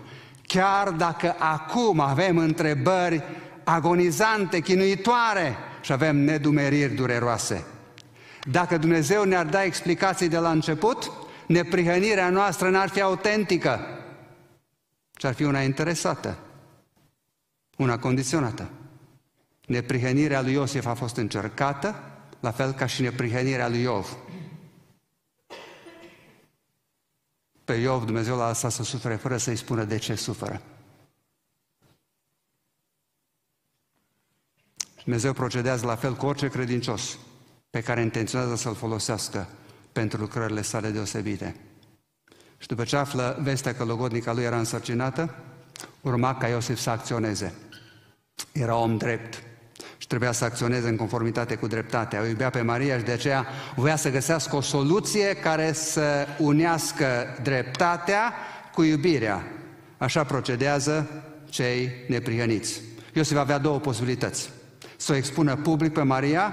Chiar dacă acum avem întrebări agonizante, chinuitoare și avem nedumeriri dureroase. Dacă Dumnezeu ne-ar da explicații de la început, neprihănirea noastră n-ar fi autentică, ci ar fi una interesată, una condiționată. Neprihănirea lui Iosif a fost încercată, la fel ca și neprihănirea lui Iov. Pe Iov Dumnezeu l-a lăsat să sufere fără să-i spună de ce suferă. Dumnezeu procedează la fel cu orice credincios pe care intenționează să-l folosească pentru lucrările sale deosebite. Și după ce află vestea că logodnica lui era însărcinată, urma ca Iosif să acționeze. Era om drept și trebuia să acționeze în conformitate cu dreptatea. O iubea pe Maria și de aceea voia să găsească o soluție care să unească dreptatea cu iubirea. Așa procedează cei neprihăniți. Iosif avea două posibilități. Să o expună public pe Maria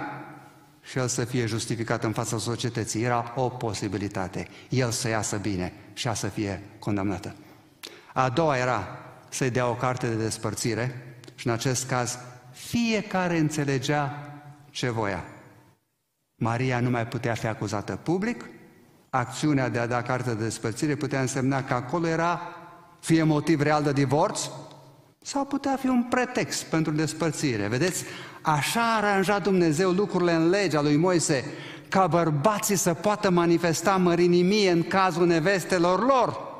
și el să fie justificat în fața societății. Era o posibilitate. El să iasă bine și ea să fie condamnată. A doua era să-i dea o carte de despărțire și în acest caz fiecare înțelegea ce voia. Maria nu mai putea fi acuzată public, acțiunea de a da carte de despărțire putea însemna că acolo era fie motiv real de divorț sau putea fi un pretext pentru despărțire. Vedeți, așa a aranjat Dumnezeu lucrurile în legea lui Moise, ca bărbații să poată manifesta mărinimie în cazul nevestelor lor.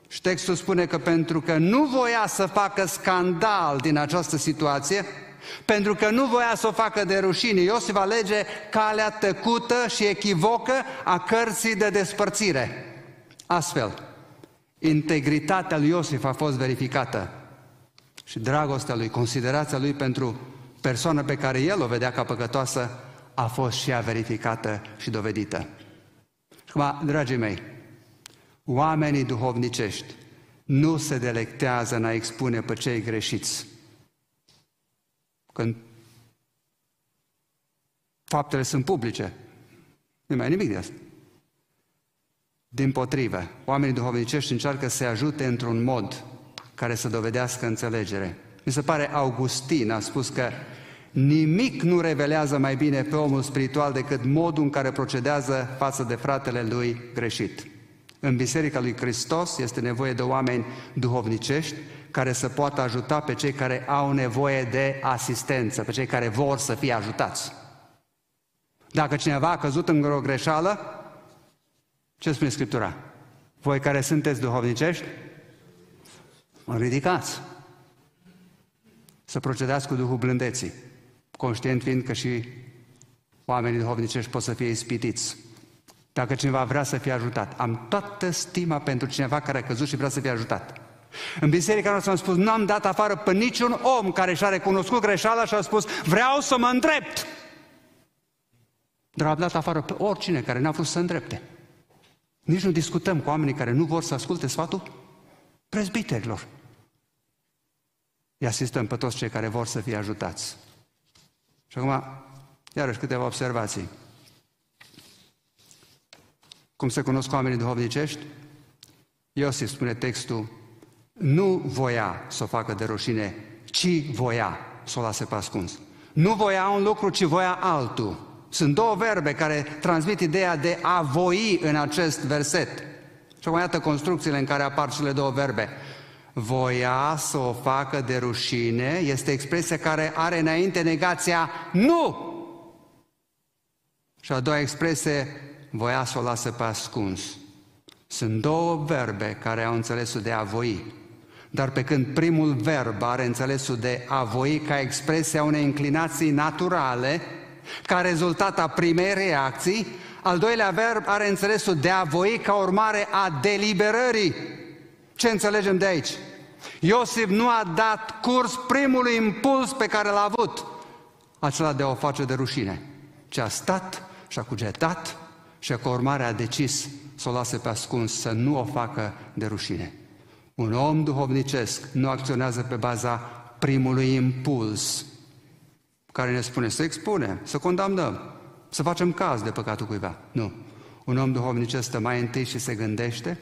Și textul spune că pentru că nu voia să facă scandal din această situație, pentru că nu voia să o facă de rușine, Iosif alege calea tăcută și echivocă a cărții de despărțire. Astfel, integritatea lui Iosif a fost verificată și dragostea lui, considerația lui pentru persoana pe care el o vedea ca păcătoasă a fost și ea verificată și dovedită. Și acum, dragii mei, oamenii duhovnicești nu se delectează în a expune pe cei greșiți. Când faptele sunt publice, nu mai e nimic de asta. Dimpotrivă, oamenii duhovnicești încearcă să se ajute într-un mod care să dovedească înțelegere. Mi se pare Augustin a spus că nimic nu revelează mai bine pe omul spiritual decât modul în care procedează față de fratele lui greșit. În Biserica lui Hristos este nevoie de oameni duhovnicești care să poată ajuta pe cei care au nevoie de asistență, pe cei care vor să fie ajutați. Dacă cineva a căzut în o greșeală, ce spune Scriptura? Voi care sunteți duhovnicești, ridicați. Să procedați cu Duhul blândeții, conștient fiind că și oamenii duhovnicești pot să fie ispitiți. Dacă cineva vrea să fie ajutat, am toată stima pentru cineva care a căzut și vrea să fie ajutat. În biserica noastră am spus, nu am dat afară pe niciun om care și-a recunoscut greșeala și a spus, vreau să mă îndrept. Dar am dat afară pe oricine care n-a vrut să se îndrepte. Nici nu discutăm cu oamenii care nu vor să asculte sfatul prezbiterilor. Îi asistăm pe toți cei care vor să fie ajutați. Și acum, iarăși câteva observații. Cum se cunosc oamenii duhovnicești? Iosif, spune textul, nu voia să o facă de rușine, ci voia să o lase pe ascuns. Nu voia un lucru, ci voia altul. Sunt două verbe care transmit ideea de a voi în acest verset. Și acum iată construcțiile în care apar cele două verbe. Voia să o facă de rușine este expresia care are înainte negația nu. Și a doua expresie, voia să o lasă pe ascuns. Sunt două verbe care au înțelesul de a voi. Dar pe când primul verb are înțelesul de a voi ca expresia unei inclinații naturale, ca rezultat a primei reacții, al doilea verb are înțelesul de a voi ca urmare a deliberării. Ce înțelegem de aici? Iosif nu a dat curs primului impuls pe care l-a avut, acela de a o face de rușine, ci a stat și a cugetat și ca urmare a decis să o lase pe ascuns, să nu o facă de rușine. Un om duhovnicesc nu acționează pe baza primului impuls care ne spune să expunem, să condamnăm. să facem caz de păcatul cuiva. Nu. Un om duhovnicesc stă mai întâi și se gândește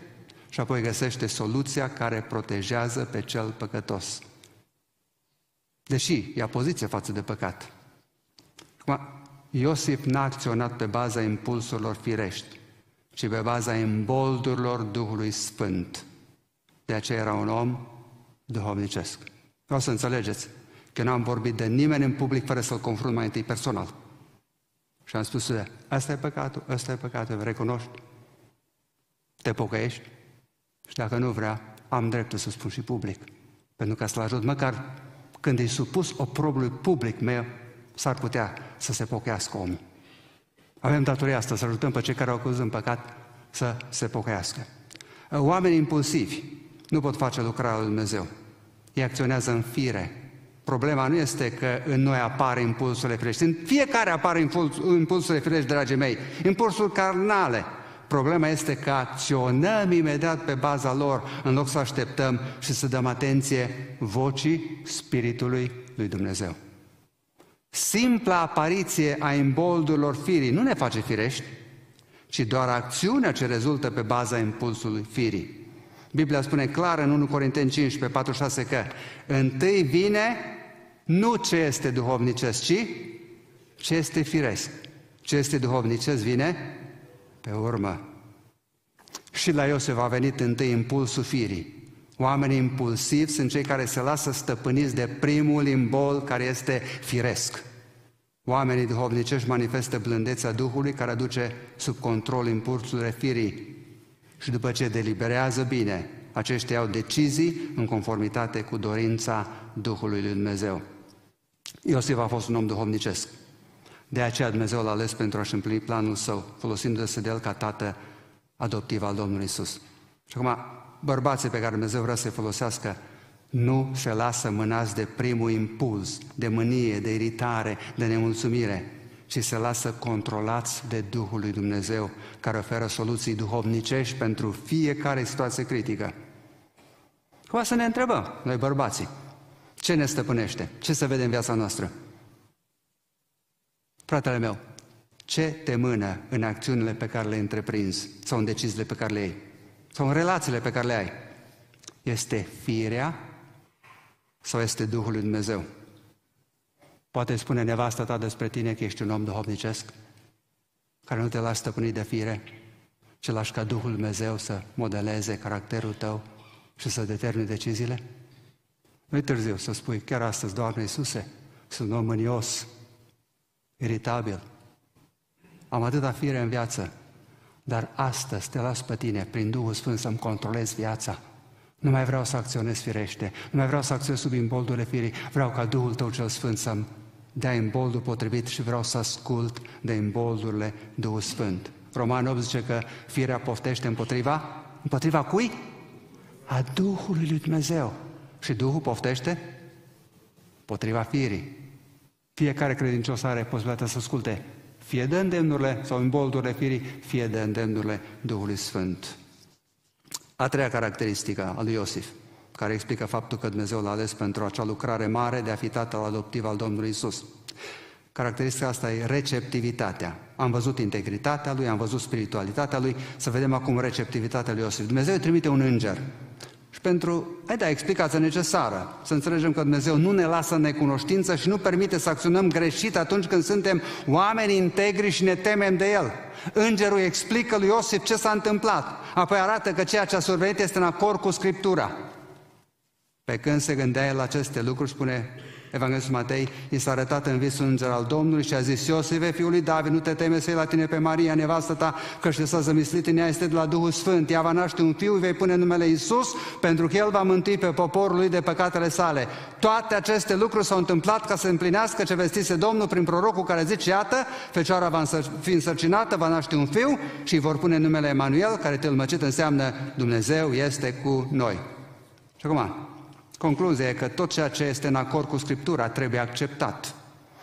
și apoi găsește soluția care protejează pe cel păcătos. Deși ia poziție față de păcat. Acum, Iosif n-a acționat pe baza impulsurilor firești, ci pe baza imboldurilor Duhului Sfânt. De aceea era un om duhovnicesc. Vreau să înțelegeți că n-am vorbit de nimeni în public fără să-l confrunt mai întâi personal. Și am spus, ăsta e păcatul, recunoști, te pocăiești și dacă nu vrea, am dreptul să spun și public. Pentru ca să-l ajut, măcar când e supus oprobiului public meu, s-ar putea să se pocăiască omul. Avem datoria asta, să ajutăm pe cei care au căzut în păcat să se pocăiască. Oamenii impulsivi nu pot face lucrarea lui Dumnezeu. Ei acționează în fire. Problema nu este că în noi apar impulsurile firești. În fiecare apar impulsurile firești, dragii mei. Impulsuri carnale. Problema este că acționăm imediat pe baza lor, în loc să așteptăm și să dăm atenție vocii Spiritului lui Dumnezeu. Simpla apariție a imboldurilor firii nu ne face firești, ci doar acțiunea ce rezultă pe baza impulsului firii. Biblia spune clar în 1 Corinteni 15, 46 că întâi vine nu ce este duhovnicesc, ci ce este firesc. Ce este duhovnicesc vine pe urmă. Și la Iosif a venit întâi impulsul firii. Oamenii impulsivi sunt cei care se lasă stăpâniți de primul imbold care este firesc. Oamenii duhovnicești manifestă blândețea Duhului care aduce sub control impulsurile firii. Și după ce deliberează bine, aceștia iau decizii în conformitate cu dorința Duhului lui Dumnezeu. Iosif a fost un om duhovnicesc. De aceea Dumnezeu l-a ales pentru a-și împlini planul său, folosindu-se de el ca tată adoptiv al Domnului Iisus. Și acum, bărbații pe care Dumnezeu vrea să-i folosească nu se lasă mânați de primul impuls, de mânie, de iritare, de nemulțumire, ci se lasă controlați de Duhul lui Dumnezeu, care oferă soluții duhovnicești pentru fiecare situație critică. Acum să ne întrebăm, noi bărbații, ce ne stăpânește? Ce se vede în viața noastră? Fratele meu, ce te mână în acțiunile pe care le întreprinzi sau în deciziile pe care le iei? Sau în relațiile pe care le ai? Este firea sau este Duhul lui Dumnezeu? Poate spune nevasta ta despre tine că ești un om duhovnicesc, care nu te lași stăpânit de fire, ci lași ca Duhul lui Dumnezeu să modeleze caracterul tău și să determine deciziile? Nu-i târziu să spui, chiar astăzi, Doamne Iisuse, sunt om mânios, iritabil, am atâta fire în viață, dar astăzi te las pe tine, prin Duhul Sfânt, să-mi controlez viața. Nu mai vreau să acționez firește, nu mai vreau să acționez sub imboldurile firii, vreau ca Duhul Tău cel Sfânt să-mi dea imboldul potrivit și vreau să ascult de imboldurile Duhul Sfânt. Roman 8 zice că firea poftește împotriva cui? A Duhului lui Dumnezeu. Și Duhul poftește împotriva firii. Fiecare credincios are posibilitatea să asculte fie de îndemnurile sau imboldurile firii, fie de îndemnurile Duhului Sfânt. A treia caracteristică a lui Iosif, care explică faptul că Dumnezeu l-a ales pentru acea lucrare mare de a fi tatăl adoptiv al Domnului Iisus. Caracteristica asta e receptivitatea. Am văzut integritatea lui, am văzut spiritualitatea lui, să vedem acum receptivitatea lui Iosif. Dumnezeu îi trimite un înger. Și pentru explicația necesară, să înțelegem că Dumnezeu nu ne lasă în necunoștință și nu permite să acționăm greșit atunci când suntem oameni integri și ne temem de El. Îngerul explică lui Iosif ce s-a întâmplat, apoi arată că ceea ce a survenit este în acord cu Scriptura. Pe când se gândea el la aceste lucruri, spune Evanghelistul Matei, i s-a arătat în vis un înger al Domnului și a zis: Iosife, fiul lui David, nu te teme să iei la tine pe Maria, nevastă ta, că și s-a zămislit în ea este de la Duhul Sfânt. Ea va naște un fiu, îi vei pune numele Iisus, pentru că el va mântui pe poporul lui de păcatele sale. Toate aceste lucruri s-au întâmplat ca să împlinească ce vestise Domnul prin prorocul care zice: iată, fecioara va fi însărcinată, va naște un fiu și îi vor pune numele Emanuel, care tâlmăcit înseamnă Dumnezeu este cu noi. Și acum, concluzia e că tot ceea ce este în acord cu Scriptura trebuie acceptat.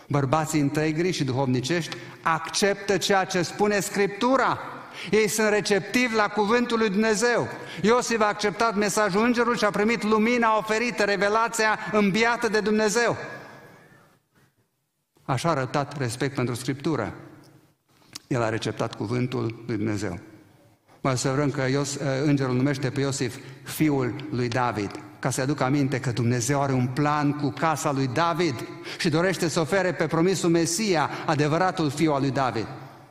Bărbații integri și duhovnicești acceptă ceea ce spune Scriptura. Ei sunt receptivi la cuvântul lui Dumnezeu. Iosif a acceptat mesajul îngerului și a primit lumina oferită, revelația înviată de Dumnezeu. Așa a arătat respect pentru Scriptură. El a receptat cuvântul lui Dumnezeu. Mai observăm că îngerul numește pe Iosif fiul lui David, ca să aducă aminte că Dumnezeu are un plan cu casa lui David și dorește să ofere pe promisul Mesia, adevăratul fiu al lui David.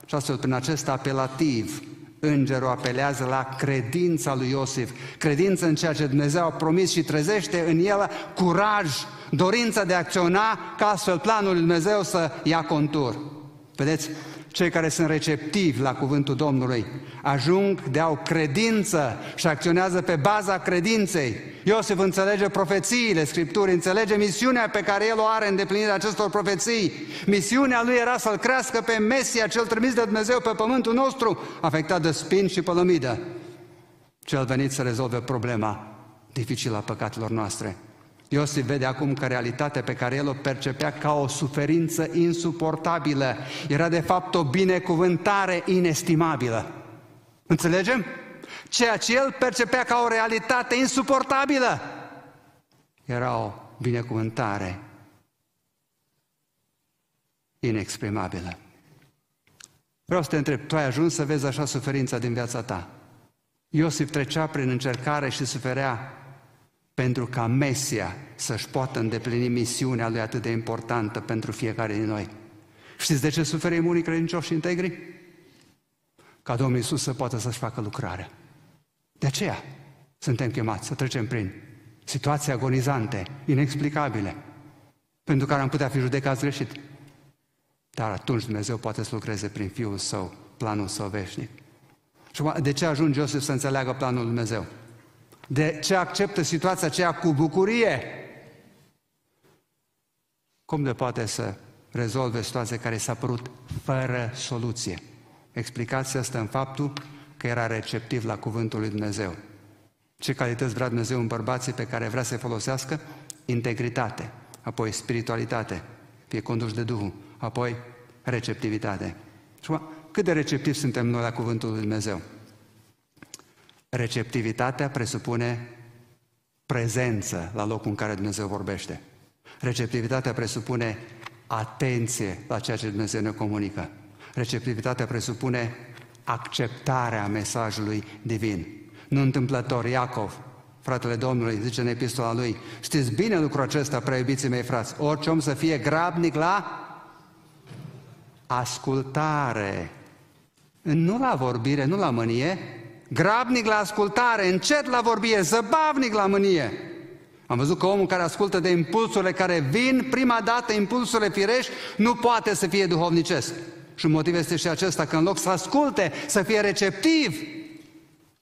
Și astfel, prin acest apelativ, îngerul apelează la credința lui Iosif, credință în ceea ce Dumnezeu a promis și trezește în el curaj, dorința de a acționa, ca astfel planul lui Dumnezeu să ia contur. Vedeți? Cei care sunt receptivi la cuvântul Domnului ajung de au credință și acționează pe baza credinței. Iosif înțelege profețiile Scripturii, înțelege misiunea pe care el o are în îndeplinirea acestor profeții. Misiunea lui era să-l crească pe Mesia, cel trimis de Dumnezeu pe pământul nostru, afectat de spini și pălămidă. Cel venit să rezolve problema dificilă a păcatelor noastre. Iosif vede acum că realitatea pe care el o percepea ca o suferință insuportabilă era de fapt o binecuvântare inestimabilă. Înțelegem? Ceea ce el percepea ca o realitate insuportabilă era o binecuvântare inexprimabilă. Vreau să te întreb, tu ai ajuns să vezi așa suferința din viața ta? Iosif trecea prin încercare și suferea pentru ca Mesia să-și poată îndeplini misiunea lui atât de importantă pentru fiecare din noi. Știți de ce suferim unii credincioși și integri? Ca Domnul Iisus să poată să-și facă lucrarea. De aceea suntem chemați să trecem prin situații agonizante, inexplicabile, pentru care am putea fi judecați greșit. Dar atunci Dumnezeu poate să lucreze prin Fiul Său, planul Său veșnic. Și de ce ajunge Iosif să înțeleagă planul lui Dumnezeu? De ce acceptă situația aceea cu bucurie? Cum de poate să rezolve situația care s-a părut fără soluție? Explicația asta în faptul că era receptiv la cuvântul lui Dumnezeu. Ce calități vrea Dumnezeu în bărbații pe care vrea să-i folosească? Integritate, apoi spiritualitate, fie conduși de Duhul, apoi receptivitate. Și cât de receptivi suntem noi la cuvântul lui Dumnezeu? Receptivitatea presupune prezență la locul în care Dumnezeu vorbește. Receptivitatea presupune atenție la ceea ce Dumnezeu ne comunică. Receptivitatea presupune acceptarea mesajului divin. Nu întâmplător, Iacov, fratele Domnului, zice în epistola lui, știți bine lucrul acesta, prea iubiții mei frați, orice om să fie grabnic la ascultare. Nu la vorbire, nu la mânie, grabnic la ascultare, încet la vorbire, zăbavnic la mânie. Am văzut că omul care ascultă de impulsurile care vin, prima dată impulsurile firești, nu poate să fie duhovnicesc. Și motivul este și acesta, că în loc să asculte, să fie receptiv,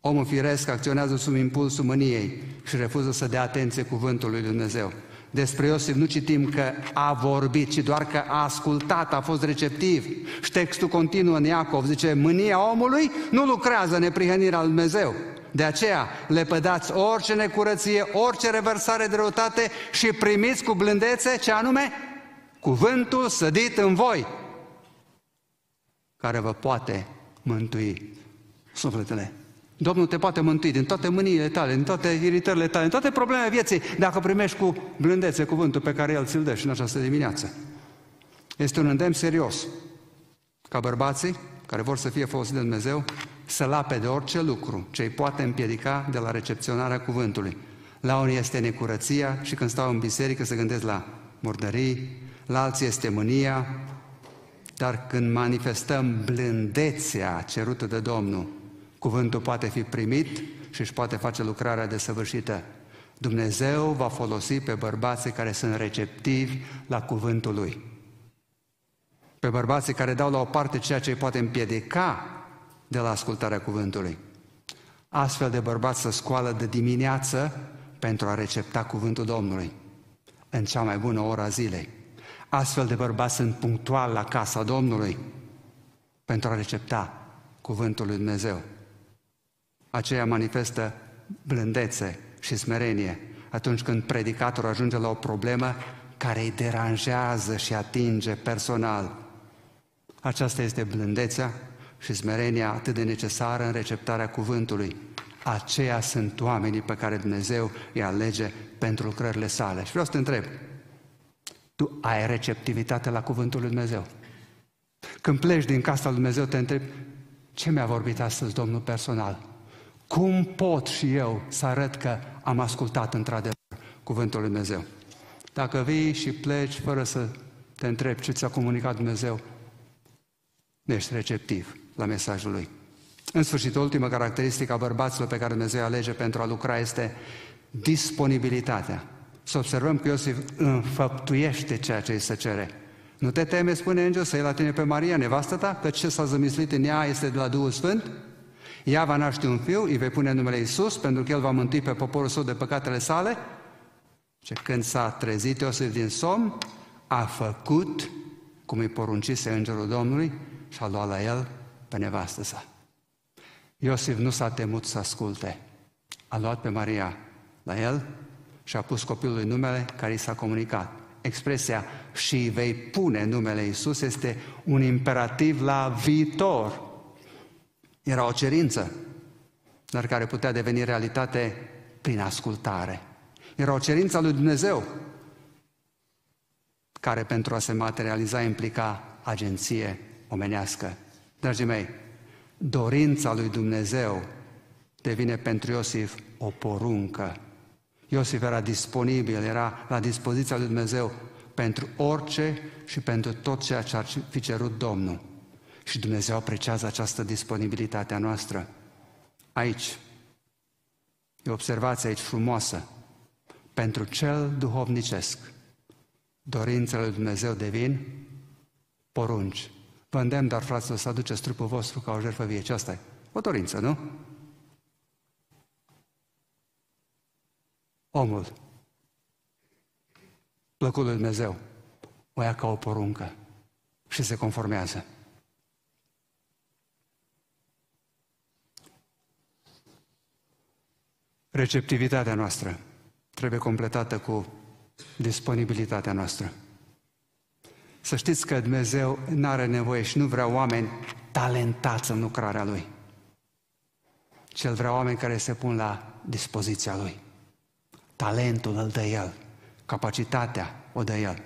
omul firesc acționează sub impulsul mâniei și refuză să dea atenție cuvântului lui Dumnezeu. Despre Iosif nu citim că a vorbit, ci doar că a ascultat, a fost receptiv. Și textul continuă în Iacov, zice, mânia omului nu lucrează în neprihănirea lui Dumnezeu. De aceea, lepădați orice necurăție, orice revărsare de răutate și primiți cu blândețe, ce anume? Cuvântul sădit în voi, care vă poate mântui sufletele. Domnul te poate mântui din toate mâniile tale, din toate iritările tale, din toate problemele vieții, dacă primești cu blândețe cuvântul pe care El ți-l dă și în această dimineață. Este un îndemn serios ca bărbații care vor să fie folosiți de Dumnezeu să lape de orice lucru ce îi poate împiedica de la recepționarea cuvântului. La unii este necurăția și când stau în biserică se gândesc la murdării, la alții este mânia, dar când manifestăm blândețea cerută de Domnul, cuvântul poate fi primit și își poate face lucrarea desăvârșită. Dumnezeu va folosi pe bărbații care sunt receptivi la cuvântul Lui. Pe bărbații care dau la o parte ceea ce îi poate împiedica de la ascultarea cuvântului. Astfel de bărbați se scoală de dimineață pentru a recepta cuvântul Domnului în cea mai bună oră a zilei. Astfel de bărbați sunt punctuali la casa Domnului pentru a recepta cuvântul lui Dumnezeu. Aceea manifestă blândețe și smerenie atunci când predicatorul ajunge la o problemă care îi deranjează și atinge personal. Aceasta este blândețea și smerenia atât de necesară în receptarea cuvântului. Aceia sunt oamenii pe care Dumnezeu îi alege pentru lucrările sale. Și vreau să te întreb, tu ai receptivitate la cuvântul lui Dumnezeu? Când pleci din casa lui Dumnezeu, te întrebi, ce mi-a vorbit astăzi Domnul personal? Cum pot și eu să arăt că am ascultat într-adevăr cuvântul lui Dumnezeu? Dacă vii și pleci fără să te întrebi ce ți-a comunicat Dumnezeu, nu ești receptiv la mesajul Lui. În sfârșit, ultima caracteristică a bărbaților pe care Dumnezeu alege pentru a lucra este disponibilitatea. Să observăm că Iosif înfăptuiește ceea ce îi se cere. Nu te teme, spune îngerul, să iei la tine pe Maria, nevastă ta, că ce s-a zămislit în ea este de la Duhul Sfânt. Ea va naște un fiu, îi vei pune numele Iisus, pentru că El va mântui pe poporul său de păcatele sale. Și când s-a trezit Iosif din somn, a făcut cum îi poruncise îngerul Domnului și a luat la el pe nevastă sa. Iosif nu s-a temut să asculte. A luat pe Maria la el și a pus copilului numele care i s-a comunicat. Expresia și vei pune numele Iisus este un imperativ la viitor. Era o cerință, dar care putea deveni realitate prin ascultare. Era o cerință a lui Dumnezeu, care pentru a se materializa implica agenție omenească. Dragii mei, dorința lui Dumnezeu devine pentru Iosif o poruncă. Iosif era disponibil, era la dispoziția lui Dumnezeu pentru orice și pentru tot ceea ce ar fi cerut Domnul. Și Dumnezeu apreciază această disponibilitate a noastră. Aici, e o observație aici frumoasă. Pentru cel duhovnicesc, dorințele lui Dumnezeu devin porunci. Vă îndemn, dar fraților, să aduceți trupul vostru ca o jertfă vie. Ce asta e? O dorință, nu? Omul, plăcut lui Dumnezeu, o ia ca o poruncă și se conformează. Receptivitatea noastră trebuie completată cu disponibilitatea noastră. Să știți că Dumnezeu nu are nevoie și nu vrea oameni talentați în lucrarea Lui, ci El vrea oameni care se pun la dispoziția Lui. Talentul îl dă El, capacitatea o dă El.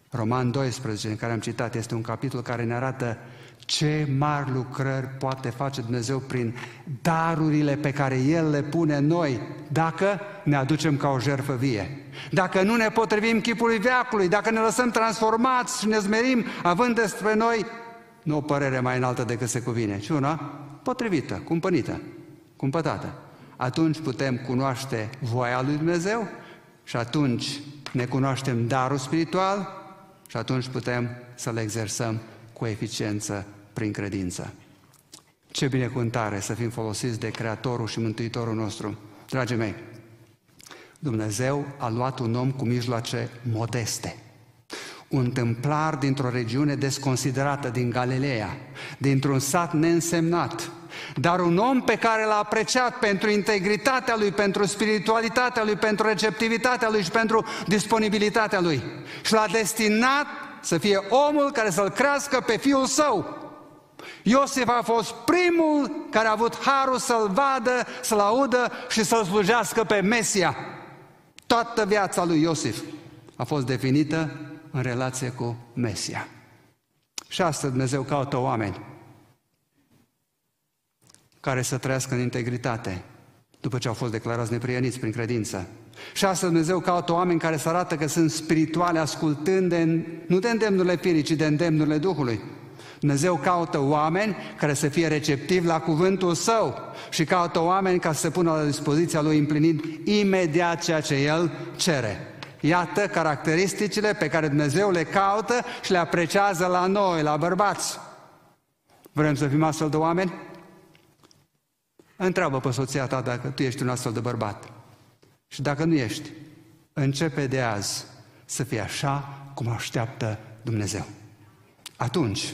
Roman 12, în care am citat, este un capitol care ne arată ce mari lucrări poate face Dumnezeu prin darurile pe care El le pune în noi, dacă ne aducem ca o jertfă vie. Dacă nu ne potrivim chipului veacului, dacă ne lăsăm transformați și ne zmerim, având despre noi nu o părere mai înaltă decât se cuvine, ci una potrivită, cumpănită, cumpătată. Atunci putem cunoaște voia lui Dumnezeu și atunci ne cunoaștem darul spiritual și atunci putem să le exersăm cu eficiență prin credință. Ce binecuvântare să fim folosiți de Creatorul și Mântuitorul nostru. Dragii mei, Dumnezeu a luat un om cu mijloace modeste, un tâmplar dintr-o regiune desconsiderată din Galileea, dintr-un sat neînsemnat, dar un om pe care l-a apreciat pentru integritatea lui, pentru spiritualitatea lui, pentru receptivitatea lui și pentru disponibilitatea lui. Și l-a destinat să fie omul care să-l crească pe fiul său. Iosif a fost primul care a avut harul să-l vadă, să-l audă și să-l slujească pe Mesia. Toată viața lui Iosif a fost definită în relație cu Mesia. Și astăzi Dumnezeu caută oameni care să trăiască în integritate după ce au fost declarați neprieniți prin credință. Și astăzi Dumnezeu caută oameni care să arată că sunt spirituale, ascultând nu de îndemnurile firii, ci de îndemnurile Duhului. Dumnezeu caută oameni care să fie receptivi la cuvântul Său și caută oameni ca să se pună la dispoziția Lui împlinind imediat ceea ce El cere. Iată caracteristicile pe care Dumnezeu le caută și le apreciază la noi, la bărbați. Vrem să fim astfel de oameni? Întreabă pe soția ta dacă tu ești un astfel de bărbat. Și dacă nu ești, începe de azi să fii așa cum așteaptă Dumnezeu. Atunci,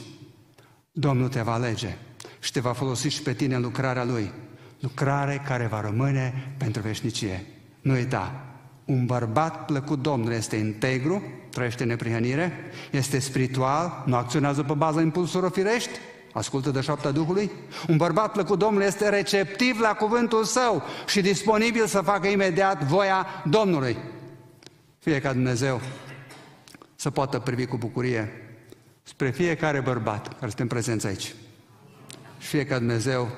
Domnul te va alege și te va folosi și pe tine în lucrarea Lui. Lucrare care va rămâne pentru veșnicie. Nu uita, un bărbat plăcut Domnului este integru, trăiește în neprihănire, este spiritual, nu acționează pe baza impulsurilor firești, ascultă de șoapta Duhului. Un bărbat plăcut Domnului este receptiv la cuvântul Său și disponibil să facă imediat voia Domnului. Fie ca Dumnezeu să poată privi cu bucurie spre fiecare bărbat care suntem prezenți aici. Și fie ca Dumnezeu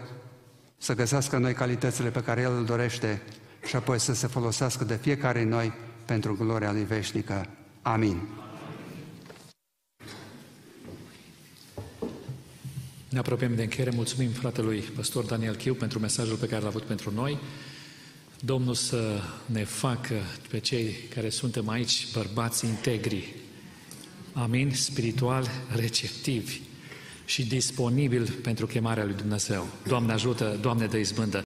să găsească în noi calitățile pe care El îl dorește și apoi să se folosească de fiecare din noi pentru gloria Lui veșnică. Amin. Ne apropiem de încheiere. Mulțumim fratelui păstor Daniel Chiu pentru mesajul pe care l-a avut pentru noi. Domnul să ne facă pe cei care suntem aici bărbați integri. Amin, spiritual, receptivi și disponibili pentru chemarea lui Dumnezeu. Doamne ajută, Doamne dă izbândă.